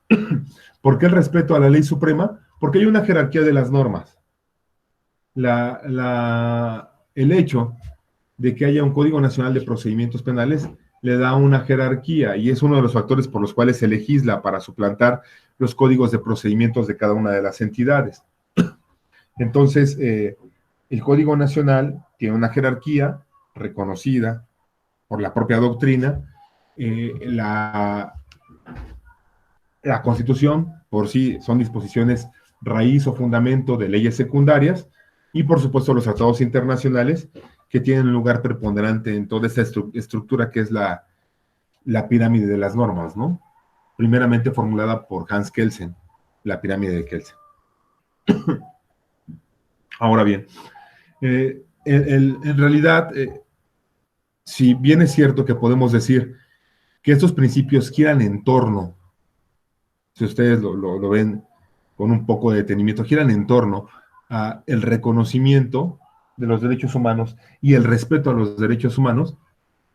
¿por qué el respeto a la ley suprema? Porque hay una jerarquía de las normas. El hecho de que haya un Código Nacional de Procedimientos Penales le da una jerarquía y es uno de los factores por los cuales se legisla para suplantar los códigos de procedimientos de cada una de las entidades. Entonces, el Código Nacional tiene una jerarquía reconocida por la propia doctrina. La Constitución por sí son disposiciones raíz o fundamento de leyes secundarias y por supuesto los tratados internacionales que tienen un lugar preponderante en toda esta estructura que es la pirámide de las normas, ¿no? Primeramente formulada por Hans Kelsen, la pirámide de Kelsen. Ahora bien, en realidad, si bien es cierto que podemos decir que estos principios giran en torno, si ustedes lo ven con un poco de detenimiento, giran en torno a el reconocimiento de los derechos humanos y el respeto a los derechos humanos,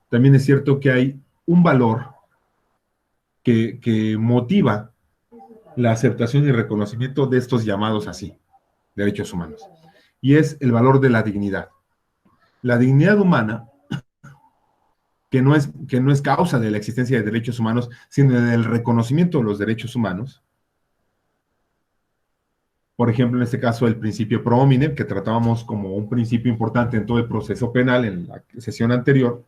también es cierto que hay un valor que motiva la aceptación y reconocimiento de estos llamados así, derechos humanos, y es el valor de la dignidad. La dignidad humana, que no es causa de la existencia de derechos humanos, sino del reconocimiento de los derechos humanos. Por ejemplo, en este caso, el principio pro homine, que tratábamos como un principio importante en todo el proceso penal en la sesión anterior,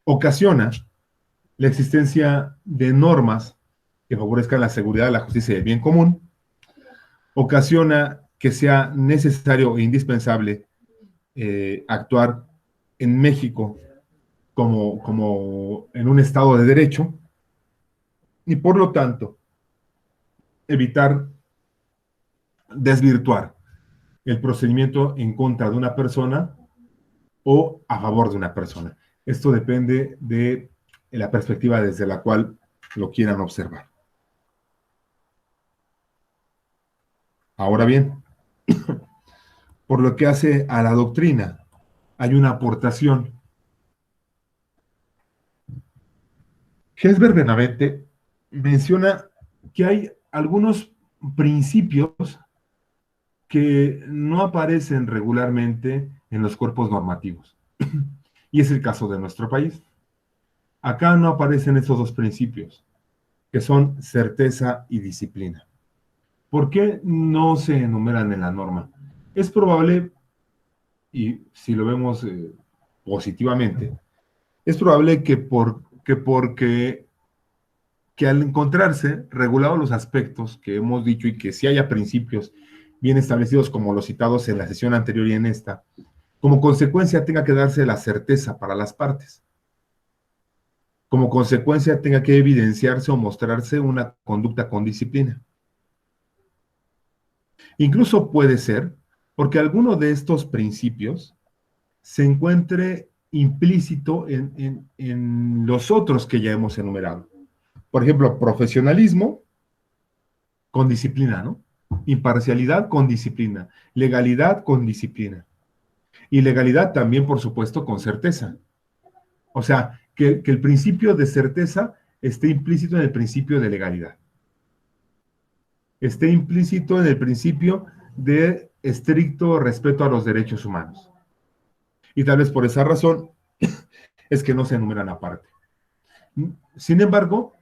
ocasiona la existencia de normas que favorezcan la seguridad, la justicia y el bien común, ocasiona que sea necesario e indispensable actuar en México como en un Estado de Derecho y por lo tanto evitar desvirtuar el procedimiento en contra de una persona o a favor de una persona. Esto depende de la perspectiva desde la cual lo quieran observar. Ahora bien, por lo que hace a la doctrina, hay una aportación Hesber Benavente menciona que hay algunos principios que no aparecen regularmente en los cuerpos normativos. Y es el caso de nuestro país. Acá no aparecen esos dos principios, que son certeza y disciplina. ¿Por qué no se enumeran en la norma? Es probable, y si lo vemos positivamente, es probable que al encontrarse regulados los aspectos que hemos dicho y que si haya principios bien establecidos como los citados en la sesión anterior y en esta, como consecuencia tenga que darse la certeza para las partes. Como consecuencia tenga que evidenciarse o mostrarse una conducta con disciplina. Incluso puede ser porque alguno de estos principios se encuentre implícito en los otros que ya hemos enumerado. Por ejemplo, profesionalismo con disciplina, ¿no? Imparcialidad con disciplina, legalidad con disciplina. Y legalidad también, por supuesto, con certeza. O sea, que el principio de certeza esté implícito en el principio de legalidad. Esté implícito en el principio de estricto respeto a los derechos humanos. Y tal vez por esa razón es que no se enumeran aparte. Sin embargo,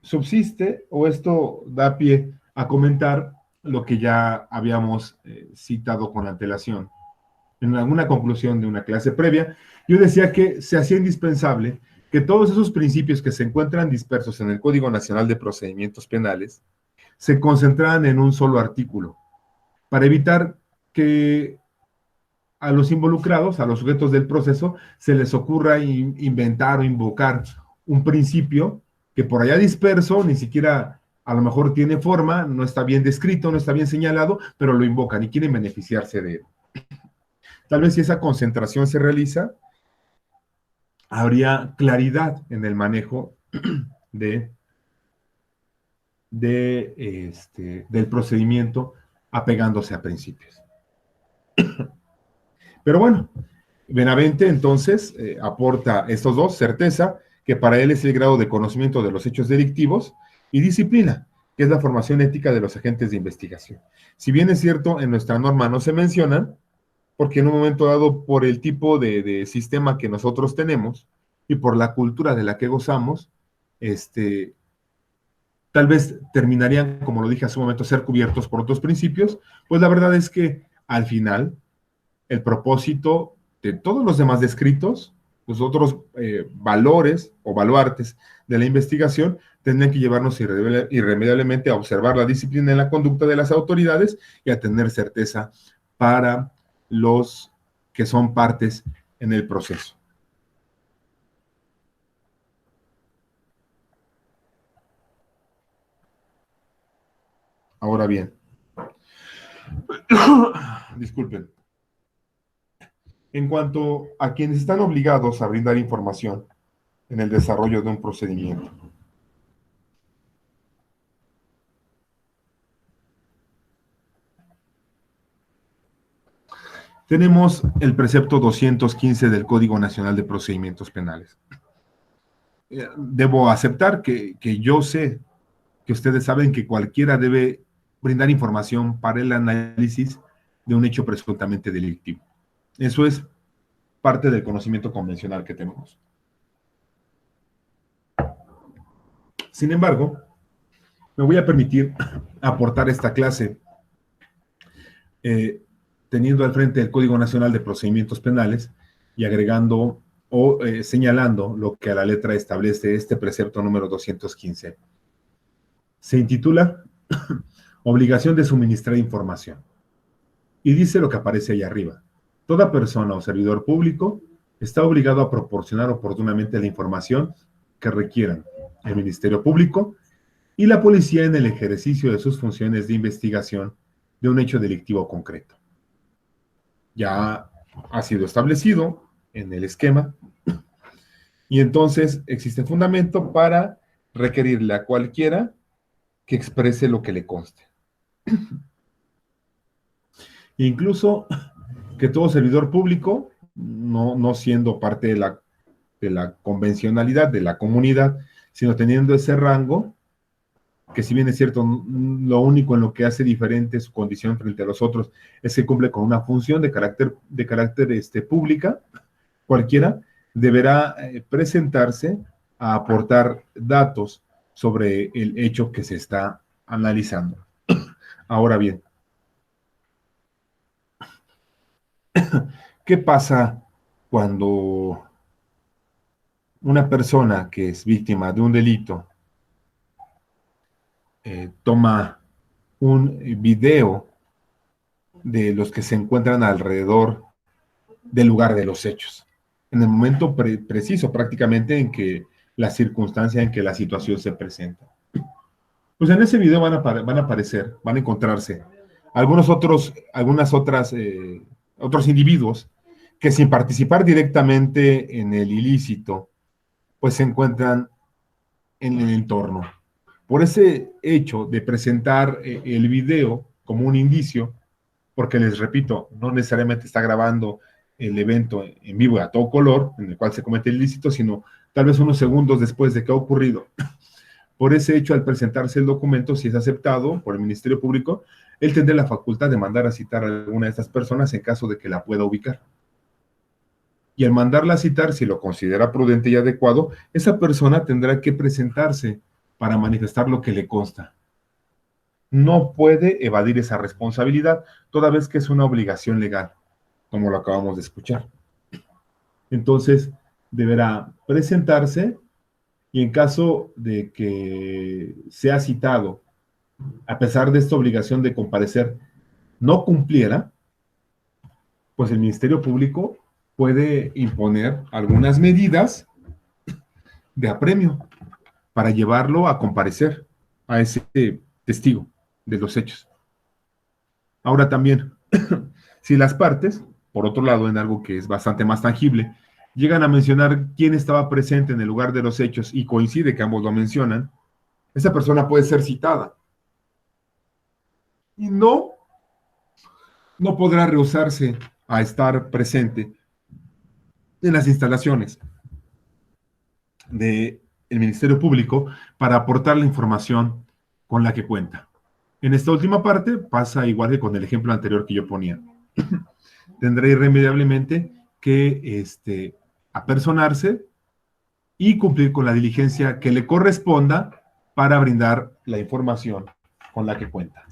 subsiste, o esto da pie a comentar lo que ya habíamos citado con antelación. En alguna conclusión de una clase previa, yo decía que se hacía indispensable que todos esos principios que se encuentran dispersos en el Código Nacional de Procedimientos Penales se concentraran en un solo artículo, para evitar que a los involucrados, a los sujetos del proceso, se les ocurra inventar o invocar un principio que por allá disperso, ni siquiera a lo mejor tiene forma, no está bien descrito, no está bien señalado, pero lo invocan y quieren beneficiarse de él. Tal vez si esa concentración se realiza, habría claridad en el manejo de, del procedimiento apegándose a principios. Pero bueno, Benavente entonces aporta estos dos: certeza, que para él es el grado de conocimiento de los hechos delictivos, y disciplina, que es la formación ética de los agentes de investigación. Si bien es cierto, en nuestra norma no se mencionan, porque en un momento dado, por el tipo de sistema que nosotros tenemos y por la cultura de la que gozamos, tal vez terminarían, como lo dije hace un momento, ser cubiertos por otros principios. Pues la verdad es que al final el propósito de todos los demás descritos, los otros valores o baluartes de la investigación, tendrían que llevarnos irremediablemente a observar la disciplina en la conducta de las autoridades y a tener certeza para los que son partes en el proceso. Ahora bien, disculpen. En cuanto a quienes están obligados a brindar información en el desarrollo de un procedimiento, tenemos el precepto 215 del Código Nacional de Procedimientos Penales. Debo aceptar que yo sé que ustedes saben que cualquiera debe brindar información para el análisis de un hecho presuntamente delictivo. Eso es parte del conocimiento convencional que tenemos. Sin embargo, me voy a permitir aportar esta clase teniendo al frente el Código Nacional de Procedimientos Penales y agregando o señalando lo que a la letra establece este precepto número 215. Se intitula Obligación de suministrar información. Y dice lo que aparece ahí arriba. Toda persona o servidor público está obligado a proporcionar oportunamente la información que requieran el Ministerio Público y la policía en el ejercicio de sus funciones de investigación de un hecho delictivo concreto. Ya ha sido establecido en el esquema y entonces existe fundamento para requerirle a cualquiera que exprese lo que le conste. Incluso que todo servidor público, no siendo parte de la convencionalidad de la comunidad, sino teniendo ese rango, que si bien es cierto, lo único en lo que hace diferente su condición frente a los otros es que cumple con una función de carácter pública, cualquiera deberá presentarse a aportar datos sobre el hecho que se está analizando. Ahora bien, ¿qué pasa cuando una persona que es víctima de un delito toma un video de los que se encuentran alrededor del lugar de los hechos, en el momento preciso prácticamente en que la circunstancia, en que la situación se presenta? Pues en ese video van a aparecer, van a encontrarse otros individuos que sin participar directamente en el ilícito, pues se encuentran en el entorno. Por ese hecho de presentar el video como un indicio, porque les repito, no necesariamente está grabando el evento en vivo a todo color, en el cual se comete el ilícito, sino tal vez unos segundos después de que ha ocurrido. Por ese hecho, al presentarse el documento, si es aceptado por el Ministerio Público, él tendrá la facultad de mandar a citar a alguna de estas personas en caso de que la pueda ubicar. Y al mandarla a citar, si lo considera prudente y adecuado, esa persona tendrá que presentarse para manifestar lo que le consta. No puede evadir esa responsabilidad, toda vez que es una obligación legal, como lo acabamos de escuchar. Entonces, deberá presentarse y en caso de que sea citado, a pesar de esta obligación de comparecer, no cumpliera, pues el Ministerio Público puede imponer algunas medidas de apremio para llevarlo a comparecer a ese testigo de los hechos. Ahora también, si las partes, por otro lado, en algo que es bastante más tangible, llegan a mencionar quién estaba presente en el lugar de los hechos y coincide que ambos lo mencionan, esa persona puede ser citada y no podrá rehusarse a estar presente en las instalaciones del Ministerio Público para aportar la información con la que cuenta. En esta última parte pasa igual que con el ejemplo anterior que yo ponía. Tendrá irremediablemente que apersonarse y cumplir con la diligencia que le corresponda para brindar la información con la que cuenta.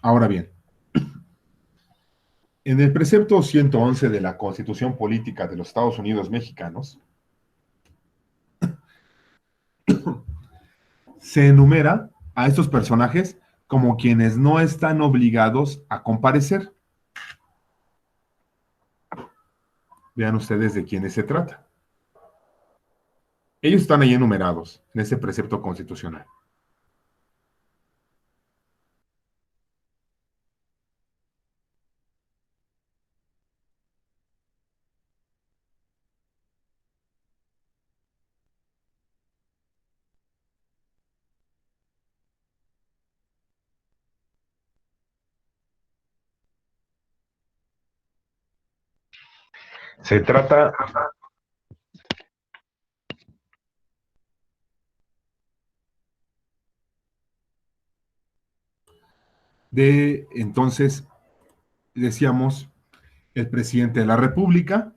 Ahora bien, en el precepto 111 de la Constitución Política de los Estados Unidos Mexicanos, se enumera a estos personajes como quienes no están obligados a comparecer. Vean ustedes de quiénes se trata. Ellos están ahí enumerados en ese precepto constitucional. Se trata de, entonces, decíamos, el presidente de la República,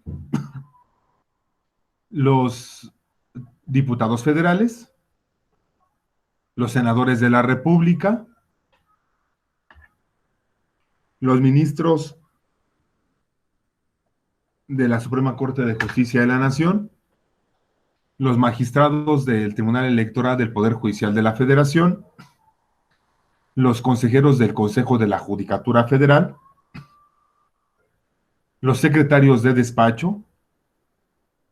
los diputados federales, los senadores de la República, los ministros de la Suprema Corte de Justicia de la Nación, los magistrados del Tribunal Electoral del Poder Judicial de la Federación, los consejeros del Consejo de la Judicatura Federal, los secretarios de despacho,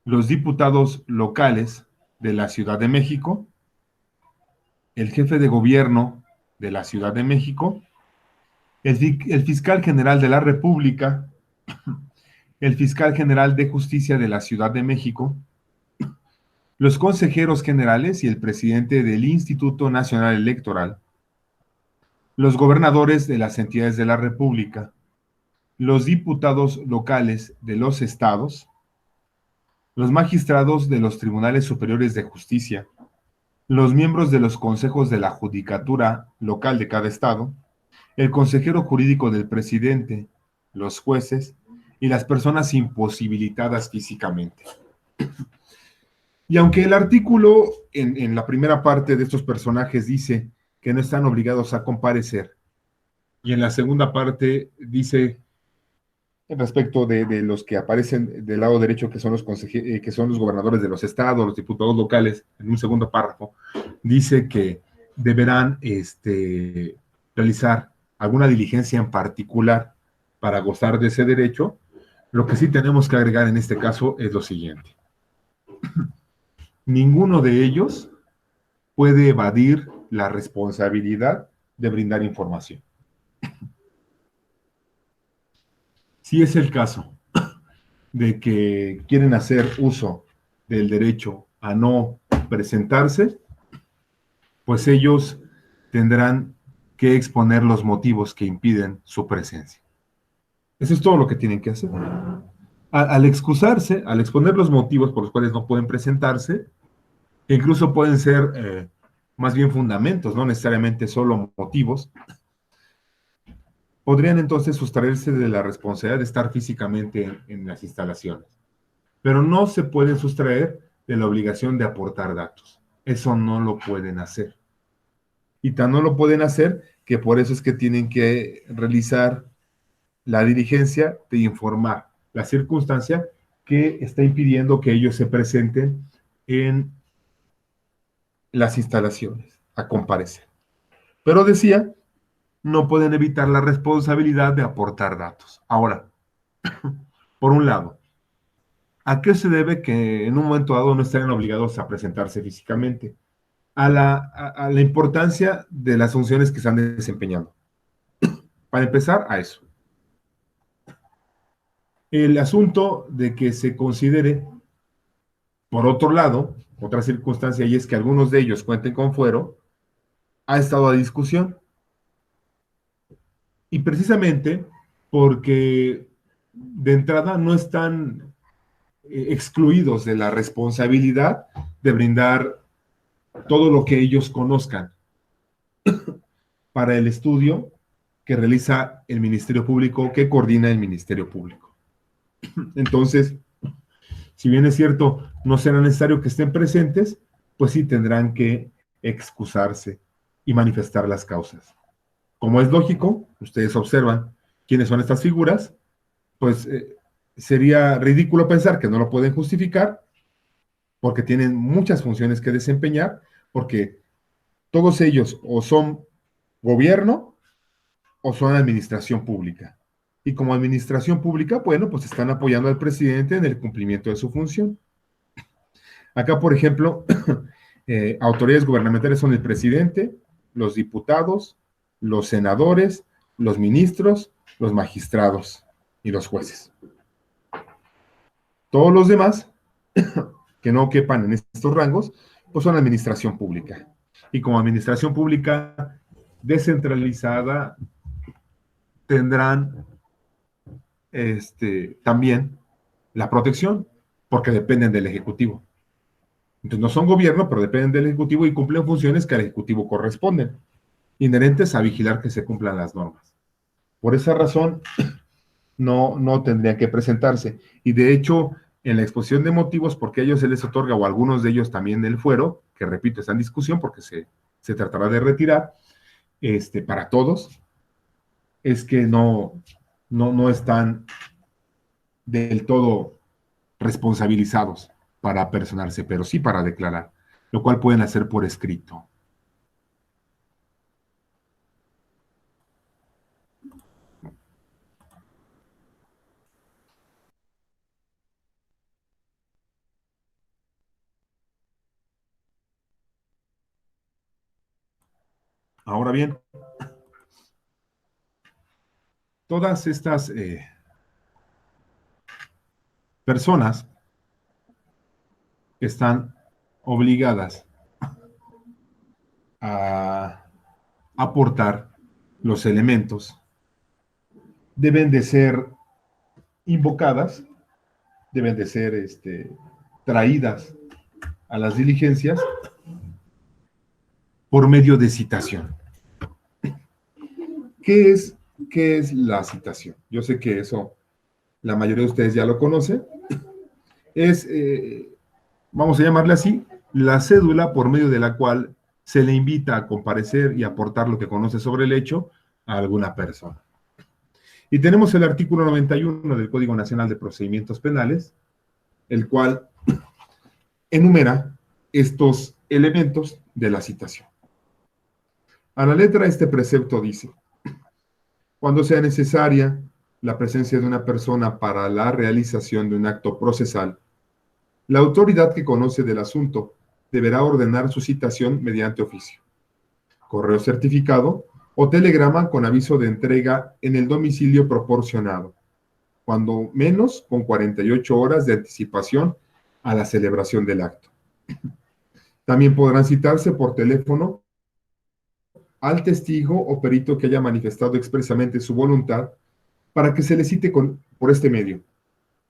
los diputados locales de la Ciudad de México, el jefe de gobierno de la Ciudad de México, el fiscal general de la República, el fiscal general de justicia de la Ciudad de México, los consejeros generales y el presidente del Instituto Nacional Electoral, los gobernadores de las entidades de la República, los diputados locales de los estados, los magistrados de los tribunales superiores de justicia, los miembros de los consejos de la judicatura local de cada estado, el consejero jurídico del presidente, los jueces y las personas imposibilitadas físicamente. Y aunque el artículo en la primera parte de estos personajes dice que no están obligados a comparecer, y en la segunda parte dice respecto de los que aparecen del lado derecho, que son que son los gobernadores de los estados, los diputados locales, en un segundo párrafo, dice que deberán realizar alguna diligencia en particular para gozar de ese derecho. Lo que sí tenemos que agregar en este caso es lo siguiente. Ninguno de ellos puede evadir la responsabilidad de brindar información. Si es el caso de que quieren hacer uso del derecho a no presentarse, pues ellos tendrán que exponer los motivos que impiden su presencia. Eso es todo lo que tienen que hacer. Al excusarse, al exponer los motivos por los cuales no pueden presentarse, que incluso pueden ser más bien fundamentos, no necesariamente solo motivos, podrían entonces sustraerse de la responsabilidad de estar físicamente en las instalaciones. Pero no se pueden sustraer de la obligación de aportar datos. Eso no lo pueden hacer. Y tan no lo pueden hacer que por eso es que tienen que realizar la diligencia de informar la circunstancia que está impidiendo que ellos se presenten en las instalaciones a comparecer. Pero decía, no pueden evitar la responsabilidad de aportar datos. Ahora, por un lado, ¿a qué se debe que en un momento dado no estén obligados a presentarse físicamente? A la importancia de las funciones que están desempeñando. Para empezar, a eso. El asunto de que se considere, por otro lado, otra circunstancia, y es que algunos de ellos cuenten con fuero, ha estado a discusión. Y precisamente porque de entrada no están excluidos de la responsabilidad de brindar todo lo que ellos conozcan para el estudio que realiza el Ministerio Público, que coordina el Ministerio Público. Entonces, si bien es cierto, no será necesario que estén presentes, pues sí tendrán que excusarse y manifestar las causas. Como es lógico, ustedes observan quiénes son estas figuras, pues sería ridículo pensar que no lo pueden justificar porque tienen muchas funciones que desempeñar, porque todos ellos o son gobierno o son administración pública. Y como administración pública, bueno, pues están apoyando al presidente en el cumplimiento de su función. Acá, por ejemplo, autoridades gubernamentales son el presidente, los diputados, los senadores, los ministros, los magistrados y los jueces. Todos los demás que no quepan en estos rangos, pues son administración pública. Y como administración pública descentralizada, tendrán también la protección, porque dependen del Ejecutivo. Entonces no son gobierno, pero dependen del Ejecutivo y cumplen funciones que al Ejecutivo corresponden, inherentes a vigilar que se cumplan las normas. Por esa razón, no tendrían que presentarse. Y de hecho, en la exposición de motivos, porque a ellos se les otorga, o a algunos de ellos también el fuero, que repito, está en discusión porque se tratará de retirar, para todos, es que no están del todo responsabilizados para personarse, pero sí para declarar, lo cual pueden hacer por escrito. Ahora bien, todas estas personas están obligadas a aportar los elementos deben de ser invocadas, deben de ser traídas a las diligencias por medio de citación. ¿Qué es, qué es la citación? Yo sé que eso la mayoría de ustedes ya lo conocen. Es, vamos a llamarle así, la cédula por medio de la cual se le invita a comparecer y aportar lo que conoce sobre el hecho a alguna persona. Y tenemos el artículo 91 del Código Nacional de Procedimientos Penales, el cual enumera estos elementos de la citación. A la letra, este precepto dice: cuando sea necesaria la presencia de una persona para la realización de un acto procesal, la autoridad que conoce del asunto deberá ordenar su citación mediante oficio, correo certificado o telegrama con aviso de entrega en el domicilio proporcionado, cuando menos con 48 horas de anticipación a la celebración del acto. También podrán citarse por teléfono al testigo o perito que haya manifestado expresamente su voluntad para que se le cite por este medio,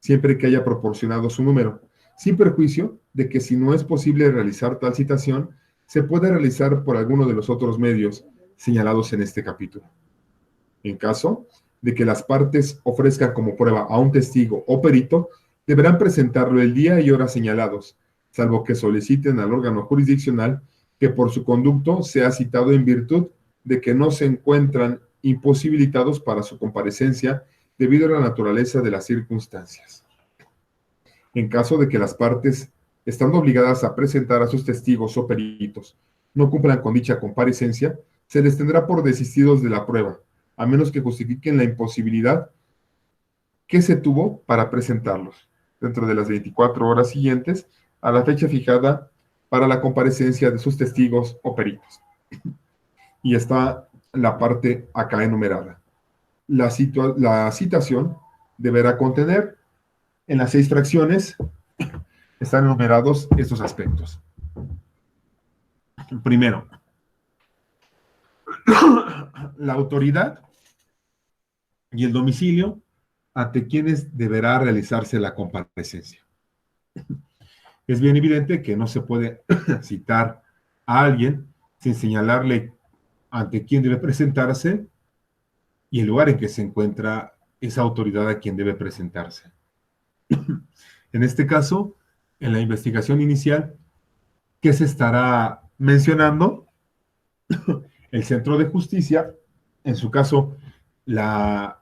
siempre que haya proporcionado su número, sin perjuicio de que si no es posible realizar tal citación, se puede realizar por alguno de los otros medios señalados en este capítulo. En caso de que las partes ofrezcan como prueba a un testigo o perito, deberán presentarlo el día y hora señalados, salvo que soliciten al órgano jurisdiccional que por su conducto sea citado en virtud de que no se encuentran imposibilitados para su comparecencia debido a la naturaleza de las circunstancias. En caso de que las partes, estando obligadas a presentar a sus testigos o peritos, no cumplan con dicha comparecencia, se les tendrá por desistidos de la prueba, a menos que justifiquen la imposibilidad que se tuvo para presentarlos, dentro de las 24 horas siguientes a la fecha fijada para la comparecencia de sus testigos o peritos. Y está la parte acá enumerada. La citación deberá contener, en las 6 fracciones, están enumerados estos aspectos. Primero, la autoridad y el domicilio ante quienes deberá realizarse la comparecencia. Es bien evidente que no se puede citar a alguien sin señalarle ante quién debe presentarse y el lugar en que se encuentra esa autoridad a quien debe presentarse. En este caso, en la investigación inicial, ¿qué se estará mencionando? El Centro de Justicia, en su caso, la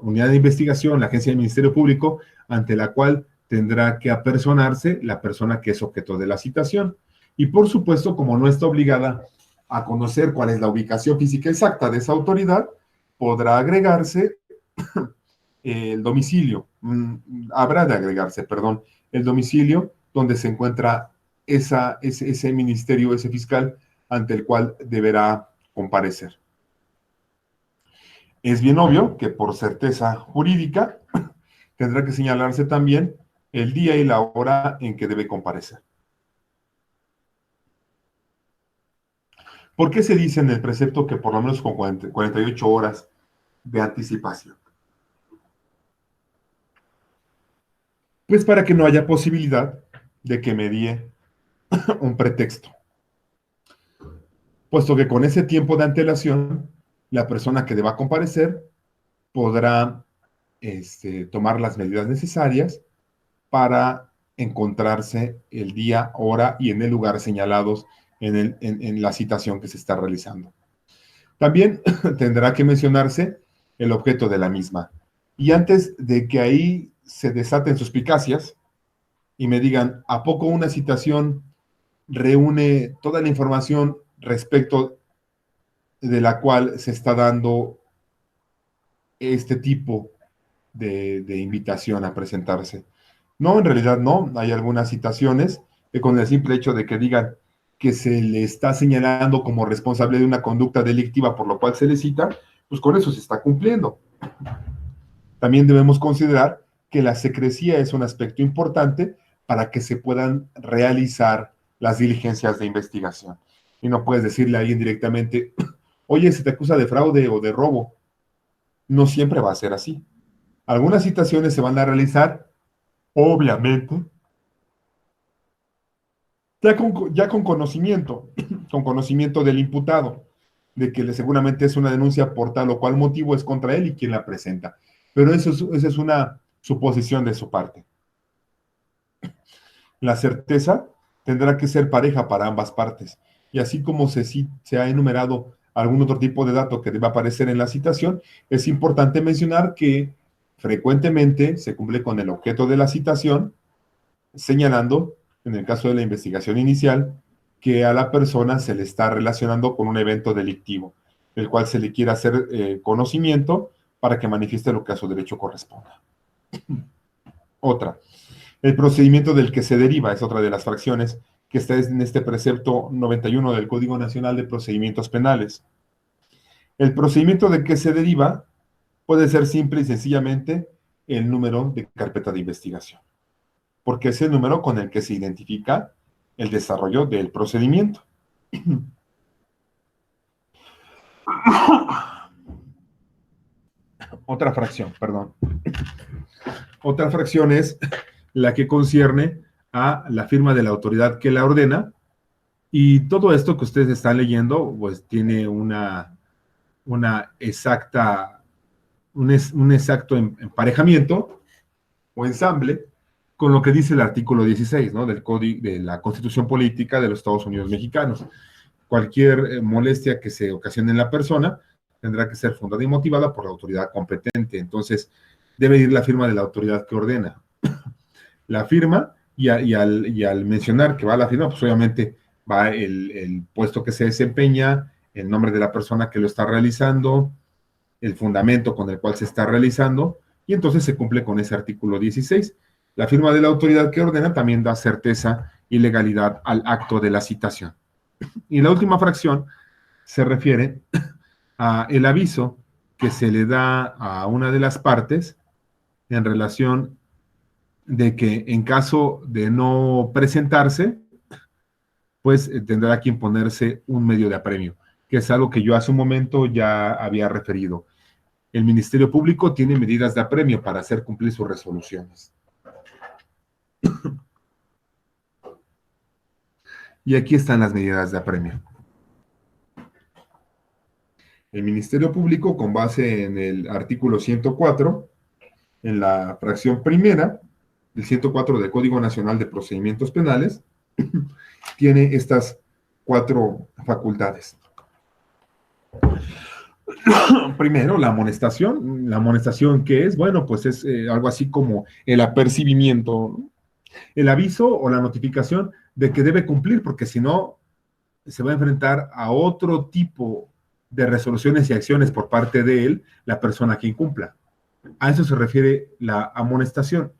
unidad de investigación, la agencia del Ministerio Público, ante la cual tendrá que apersonarse la persona que es objeto de la citación. Y por supuesto, como no está obligada a conocer cuál es la ubicación física exacta de esa autoridad, podrá agregarse el domicilio, habrá de agregarse, perdón, el domicilio donde se encuentra ese ministerio, ese fiscal, ante el cual deberá comparecer. Es bien obvio que por certeza jurídica tendrá que señalarse también el día y la hora en que debe comparecer. ¿Por qué se dice en el precepto que por lo menos con 48 horas de anticipación? Pues para que no haya posibilidad de que medie un pretexto, puesto que con ese tiempo de antelación, la persona que deba comparecer podrá tomar las medidas necesarias para encontrarse el día, hora y en el lugar señalados en la citación que se está realizando. También tendrá que mencionarse el objeto de la misma. Y antes de que ahí se desaten suspicacias y me digan, ¿a poco una citación reúne toda la información respecto de la cual se está dando este tipo de invitación a presentarse? No, en realidad no. Hay algunas citaciones que con el simple hecho de que digan que se le está señalando como responsable de una conducta delictiva por lo cual se le cita, pues con eso se está cumpliendo. También debemos considerar que la secrecía es un aspecto importante para que se puedan realizar las diligencias de investigación. Y no puedes decirle a alguien directamente, oye, se te acusa de fraude o de robo. No siempre va a ser así. Algunas citaciones se van a realizar, obviamente, ya con conocimiento, con conocimiento del imputado, de que seguramente es una denuncia por tal o cual motivo es contra él y quien la presenta. Pero esa es una suposición de su parte. La certeza tendrá que ser pareja para ambas partes. Y así como se ha enumerado algún otro tipo de dato que debe aparecer en la citación, es importante mencionar que frecuentemente se cumple con el objeto de la citación, señalando, en el caso de la investigación inicial, que a la persona se le está relacionando con un evento delictivo, el cual se le quiere hacer conocimiento para que manifieste lo que a su derecho corresponda. Otra, el procedimiento del que se deriva es otra de las fracciones que está en este precepto 91 del Código Nacional de Procedimientos Penales. El procedimiento del que se deriva puede ser simple y sencillamente el número de carpeta de investigación, porque es el número con el que se identifica el desarrollo del procedimiento. Otra fracción, perdón. Otra fracción es la que concierne a la firma de la autoridad que la ordena, y todo esto que ustedes están leyendo, pues tiene una exacta, un exacto emparejamiento o ensamble con lo que dice el artículo 16, ¿no? Del Código de la Constitución Política de los Estados Unidos Mexicanos. Cualquier molestia que se ocasione en la persona tendrá que ser fundada y motivada por la autoridad competente. Entonces, debe ir la firma de la autoridad que ordena. La firma, y al mencionar que va la firma, pues obviamente va el puesto que se desempeña, el nombre de la persona que lo está realizando, el fundamento con el cual se está realizando, y entonces se cumple con ese artículo 16. La firma de la autoridad que ordena también da certeza y legalidad al acto de la citación. Y la última fracción se refiere a el aviso que se le da a una de las partes en relación de que en caso de no presentarse, pues tendrá que imponerse un medio de apremio, que es algo que yo hace un momento ya había referido. El Ministerio Público tiene medidas de apremio para hacer cumplir sus resoluciones. Y aquí están las medidas de apremio. El Ministerio Público, con base en el artículo 104, en la fracción primera, del 104 del Código Nacional de Procedimientos Penales, tiene estas 4 facultades. Primero, la amonestación. La amonestación, ¿qué es? Bueno, pues es algo así como el apercibimiento, ¿no? El aviso o la notificación de que debe cumplir, porque si no, se va a enfrentar a otro tipo de resoluciones y acciones por parte de él, la persona que incumpla. A eso se refiere la amonestación.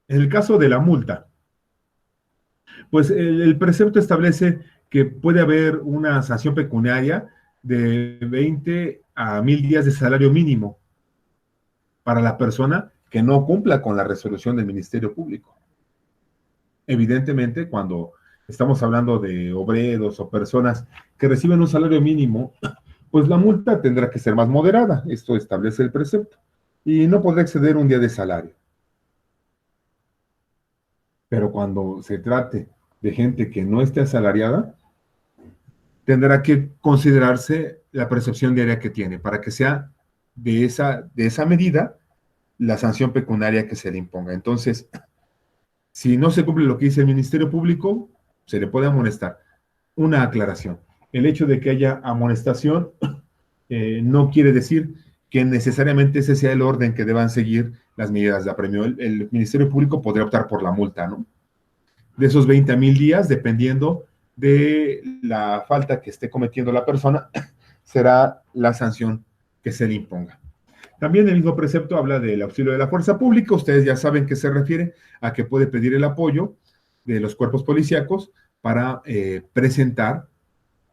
En el caso de la multa, pues el precepto establece que puede haber una sanción pecuniaria de 20 a 1000 días de salario mínimo para la persona que no cumpla con la resolución del Ministerio Público. Evidentemente, cuando estamos hablando de obreros o personas que reciben un salario mínimo, pues la multa tendrá que ser más moderada. Esto establece el precepto. Y no podrá exceder un día de salario. Pero cuando se trate de gente que no esté asalariada, tendrá que considerarse la percepción diaria que tiene para que sea de esa medida la sanción pecuniaria que se le imponga. Entonces, si no se cumple lo que dice el Ministerio Público, se le puede amonestar. Una aclaración. El hecho de que haya amonestación no quiere decir que necesariamente ese sea el orden que deban seguir las medidas de apremio. El Ministerio Público podría optar por la multa, ¿no? De esos 20 a 1000 días, dependiendo de la falta que esté cometiendo la persona, será la sanción que se le imponga. También el mismo precepto habla del auxilio de la fuerza pública. Ustedes ya saben que se refiere a que puede pedir el apoyo de los cuerpos policíacos para presentar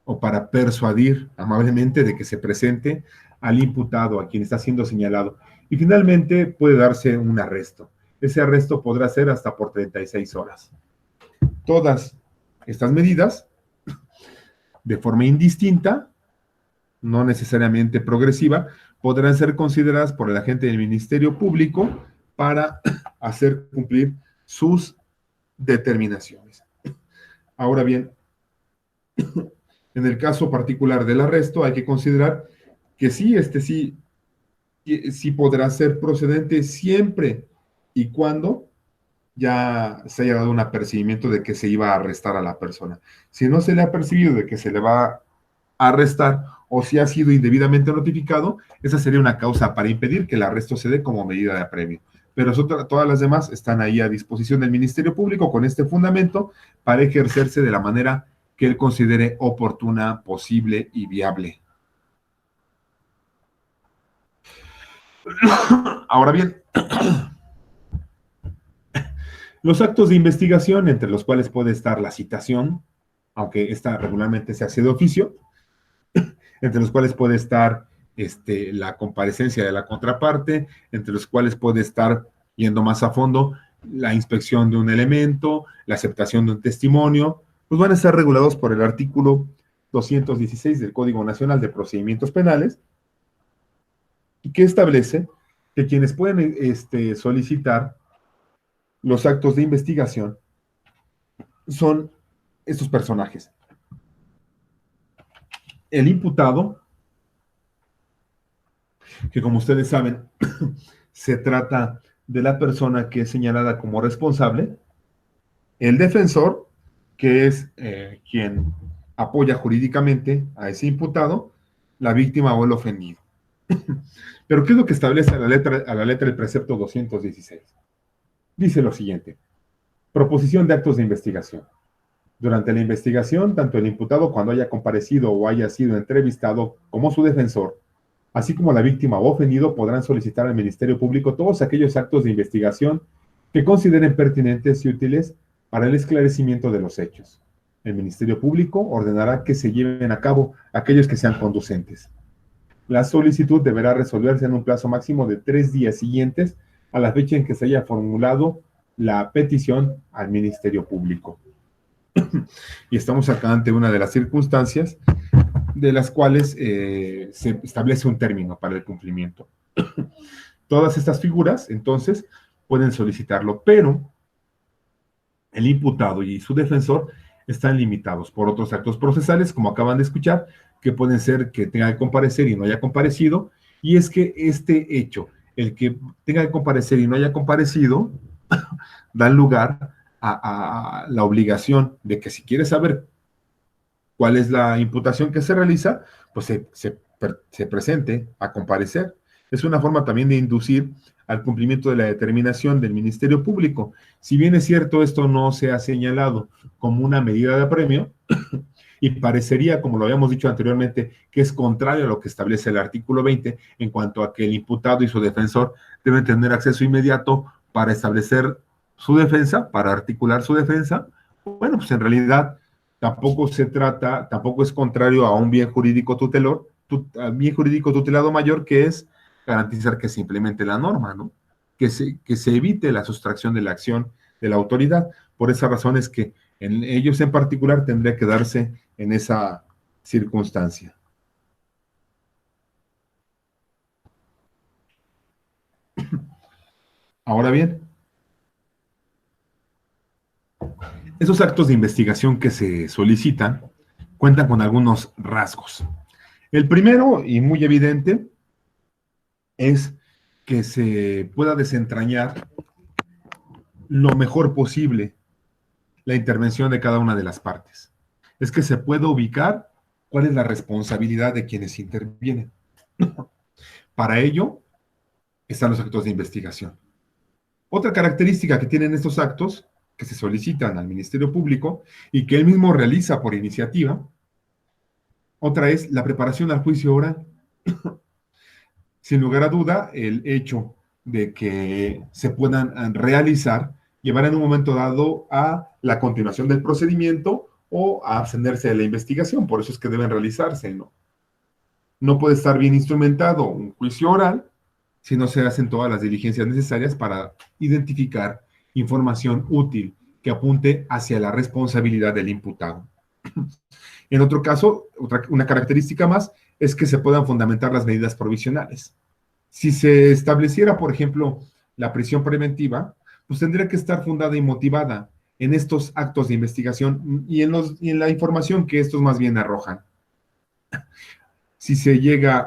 o para persuadir amablemente de que se presente al imputado, a quien está siendo señalado. Y finalmente puede darse un arresto. Ese arresto podrá ser hasta por 36 horas. Todas estas medidas, de forma indistinta, no necesariamente progresiva, podrán ser consideradas por el agente del Ministerio Público para hacer cumplir sus determinaciones. Ahora bien, en el caso particular del arresto, hay que considerar que sí, sí podrá ser procedente siempre y cuando ya se haya dado un apercibimiento de que se iba a arrestar a la persona. Si no se le ha percibido de que se le va a arrestar o si ha sido indebidamente notificado, esa sería una causa para impedir que el arresto se dé como medida de apremio. Pero todas las demás están ahí a disposición del Ministerio Público con este fundamento para ejercerse de la manera que él considere oportuna, posible y viable. Ahora bien, los actos de investigación, entre los cuales puede estar la citación, aunque esta regularmente se hace de oficio, entre los cuales puede estar la comparecencia de la contraparte, entre los cuales puede estar, yendo más a fondo, la inspección de un elemento, la aceptación de un testimonio, pues van a estar regulados por el artículo 216 del Código Nacional de Procedimientos Penales, que establece que quienes pueden solicitar los actos de investigación son estos personajes. El imputado, que como ustedes saben, se trata de la persona que es señalada como responsable, el defensor, que es quien apoya jurídicamente a ese imputado, la víctima o el ofendido. Pero ¿qué es lo que establece a la letra del precepto 216? Dice lo siguiente: proposición de actos de investigación. Durante la investigación, tanto el imputado, cuando haya comparecido o haya sido entrevistado, como su defensor, así como la víctima o ofendido, podrán solicitar al Ministerio Público todos aquellos actos de investigación que consideren pertinentes y útiles para el esclarecimiento de los hechos. El Ministerio Público ordenará que se lleven a cabo aquellos que sean conducentes. La solicitud deberá resolverse en un plazo máximo de 3 días siguientes a la fecha en que se haya formulado la petición al Ministerio Público. Y estamos acá ante una de las circunstancias de las cuales se establece un término para el cumplimiento. Todas estas figuras, entonces, pueden solicitarlo, pero el imputado y su defensor están limitados por otros actos procesales, como acaban de escuchar, que pueden ser que tenga que comparecer y no haya comparecido, y es que este hecho, el que tenga que comparecer y no haya comparecido, da lugar a la obligación de que si quiere saber cuál es la imputación que se realiza, pues se presente a comparecer. Es una forma también de inducir al cumplimiento de la determinación del Ministerio Público. Si bien es cierto, esto no se ha señalado como una medida de apremio, y parecería, como lo habíamos dicho anteriormente, que es contrario a lo que establece el artículo 20 en cuanto a que el imputado y su defensor deben tener acceso inmediato para establecer su defensa, para articular su defensa. Bueno, pues en realidad tampoco es contrario a un bien jurídico tutelado mayor, que es garantizar que se implemente la norma, ¿no? Que se evite la sustracción de la acción de la autoridad. Por esa razón es que en ellos en particular tendría que darse en esa circunstancia. Ahora bien, esos actos de investigación que se solicitan cuentan con algunos rasgos. El primero, y muy evidente, es que se pueda desentrañar lo mejor posible la intervención de cada una de las partes. Es que se pueda ubicar cuál es la responsabilidad de quienes intervienen. Para ello están los actos de investigación. Otra característica que tienen estos actos, que se solicitan al Ministerio Público y que él mismo realiza por iniciativa, otra es la preparación al juicio oral. Sin lugar a duda, el hecho de que se puedan realizar llevará en un momento dado a la continuación del procedimiento o a abstenerse de la investigación. Por eso es que deben realizarse, ¿no? No puede estar bien instrumentado un juicio oral si no se hacen todas las diligencias necesarias para identificar información útil que apunte hacia la responsabilidad del imputado. En otro caso, una característica más es que se puedan fundamentar las medidas provisionales. Si se estableciera, por ejemplo, la prisión preventiva, pues tendría que estar fundada y motivada en estos actos de investigación y en la información que estos más bien arrojan. Si se llega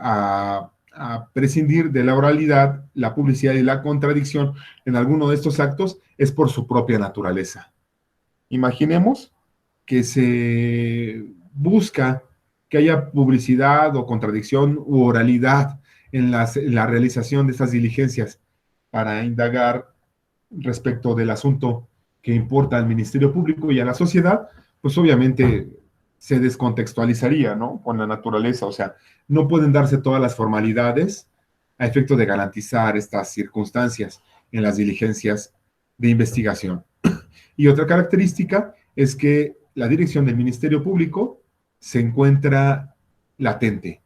a prescindir de la oralidad, la publicidad y la contradicción en alguno de estos actos, es por su propia naturaleza. Imaginemos que se busca que haya publicidad o contradicción u oralidad en la realización de estas diligencias para indagar respecto del asunto que importa al Ministerio Público y a la sociedad, pues obviamente se descontextualizaría, ¿no? Con la naturaleza, o sea, no pueden darse todas las formalidades a efecto de garantizar estas circunstancias en las diligencias de investigación. Y otra característica es que la dirección del Ministerio Público se encuentra latente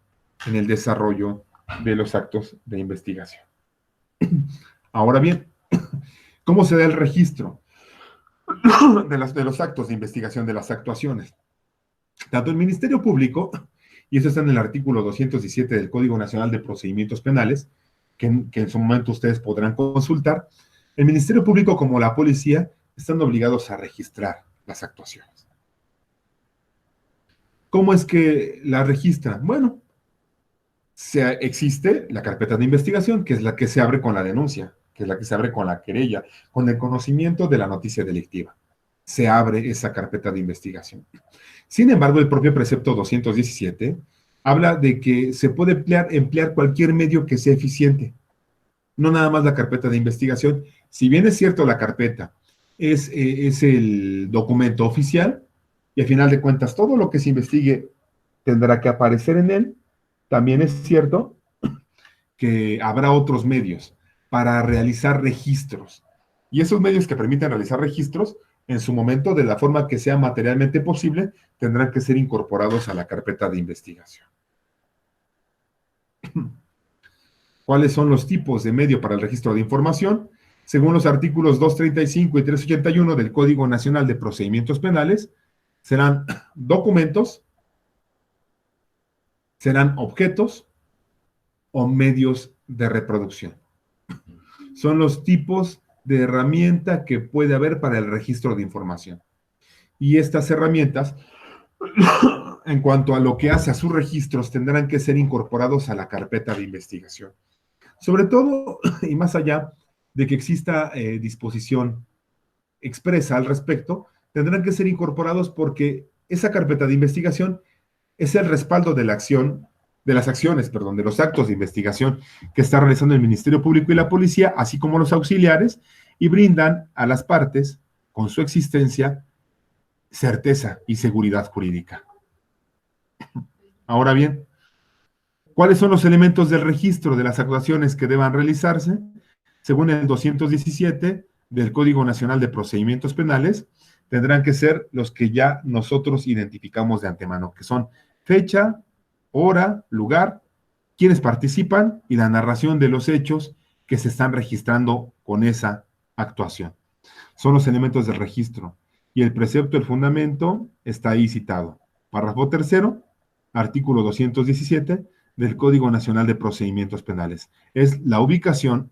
en el desarrollo de los actos de investigación. Ahora bien, ¿cómo se da el registro de los actos de investigación, de las actuaciones? Tanto el Ministerio Público, y eso está en el artículo 217 del Código Nacional de Procedimientos Penales, que en su momento ustedes podrán consultar, el Ministerio Público como la policía están obligados a registrar las actuaciones. ¿Cómo es que la registran? Bueno, existe la carpeta de investigación, que es la que se abre con la denuncia, que es la que se abre con la querella, con el conocimiento de la noticia delictiva. Se abre esa carpeta de investigación. Sin embargo, el propio precepto 217 habla de que se puede emplear cualquier medio que sea eficiente, no nada más la carpeta de investigación. Si bien es cierto, la carpeta es el documento oficial, y al final de cuentas todo lo que se investigue tendrá que aparecer en él, también es cierto que habrá otros medios para realizar registros. Y esos medios que permiten realizar registros, en su momento, de la forma que sea materialmente posible, tendrán que ser incorporados a la carpeta de investigación. ¿Cuáles son los tipos de medio para el registro de información? Según los artículos 235 y 381 del Código Nacional de Procedimientos Penales, serán documentos, serán objetos o medios de reproducción. Son los tipos de herramienta que puede haber para el registro de información. Y estas herramientas, en cuanto a lo que hace a sus registros, tendrán que ser incorporados a la carpeta de investigación. Sobre todo, y más allá de que exista disposición expresa al respecto, tendrán que ser incorporados porque esa carpeta de investigación es el respaldo de la acción, de las acciones, perdón, de los actos de investigación que está realizando el Ministerio Público y la policía, así como los auxiliares, y brindan a las partes, con su existencia, certeza y seguridad jurídica. Ahora bien, ¿cuáles son los elementos del registro de las actuaciones que deban realizarse? Según el 217 del Código Nacional de Procedimientos Penales, tendrán que ser los que ya nosotros identificamos de antemano, que son fecha, hora, lugar, quienes participan y la narración de los hechos que se están registrando con esa actuación. Son los elementos del registro. Y el precepto, el fundamento, está ahí citado. Párrafo tercero, artículo 217 del Código Nacional de Procedimientos Penales. Es la ubicación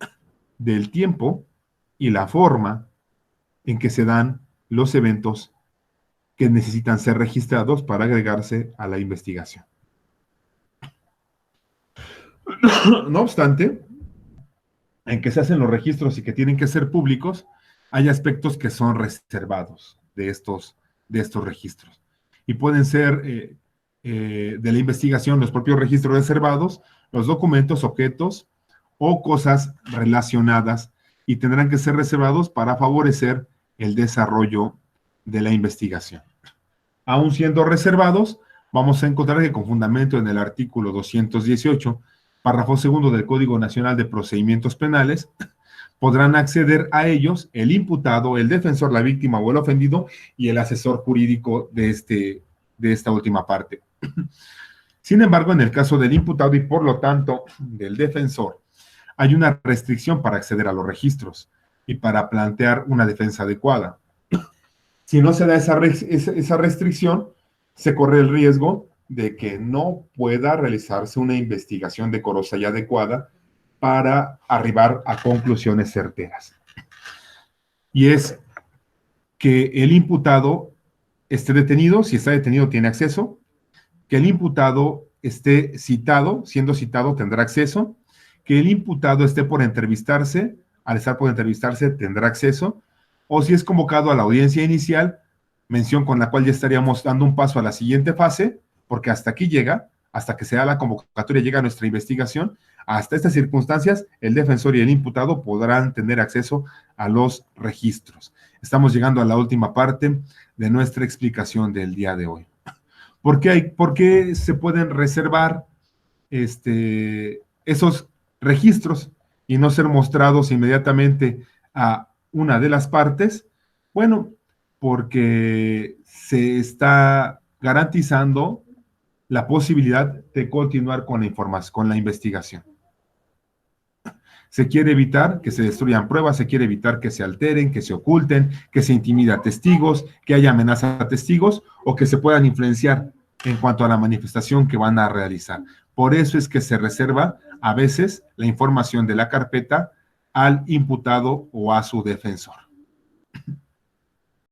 del tiempo y la forma en que se dan los eventos que necesitan ser registrados para agregarse a la investigación. No obstante, en que se hacen los registros y que tienen que ser públicos, hay aspectos que son reservados de estos registros. Y pueden ser de la investigación los propios registros reservados, los documentos, objetos o cosas relacionadas, y tendrán que ser reservados para favorecer el desarrollo de la investigación. Aún siendo reservados, vamos a encontrar que con fundamento en el artículo 218, párrafo segundo del Código Nacional de Procedimientos Penales, podrán acceder a ellos el imputado, el defensor, la víctima o el ofendido y el asesor jurídico de esta última parte. Sin embargo, en el caso del imputado y por lo tanto del defensor, hay una restricción para acceder a los registros y para plantear una defensa adecuada. Si no se da esa restricción, se corre el riesgo de que no pueda realizarse una investigación decorosa y adecuada para arribar a conclusiones certeras. Y es que el imputado esté detenido, si está detenido tiene acceso, que el imputado esté citado, siendo citado tendrá acceso, que el imputado esté por entrevistarse, al estar por entrevistarse tendrá acceso, o si es convocado a la audiencia inicial, mención con la cual ya estaríamos dando un paso a la siguiente fase, porque hasta aquí llega, hasta que se da la convocatoria, llega nuestra investigación, hasta estas circunstancias, el defensor y el imputado podrán tener acceso a los registros. Estamos llegando a la última parte de nuestra explicación del día de hoy. ¿Por qué se pueden reservar esos registros y no ser mostrados inmediatamente a una de las partes? Bueno, porque se está garantizando la posibilidad de continuar con la información, con la investigación. Se quiere evitar que se destruyan pruebas, se quiere evitar que se alteren, que se oculten, que se intimide a testigos, que haya amenaza a testigos o que se puedan influenciar en cuanto a la manifestación que van a realizar. Por eso es que se reserva a veces la información de la carpeta al imputado o a su defensor.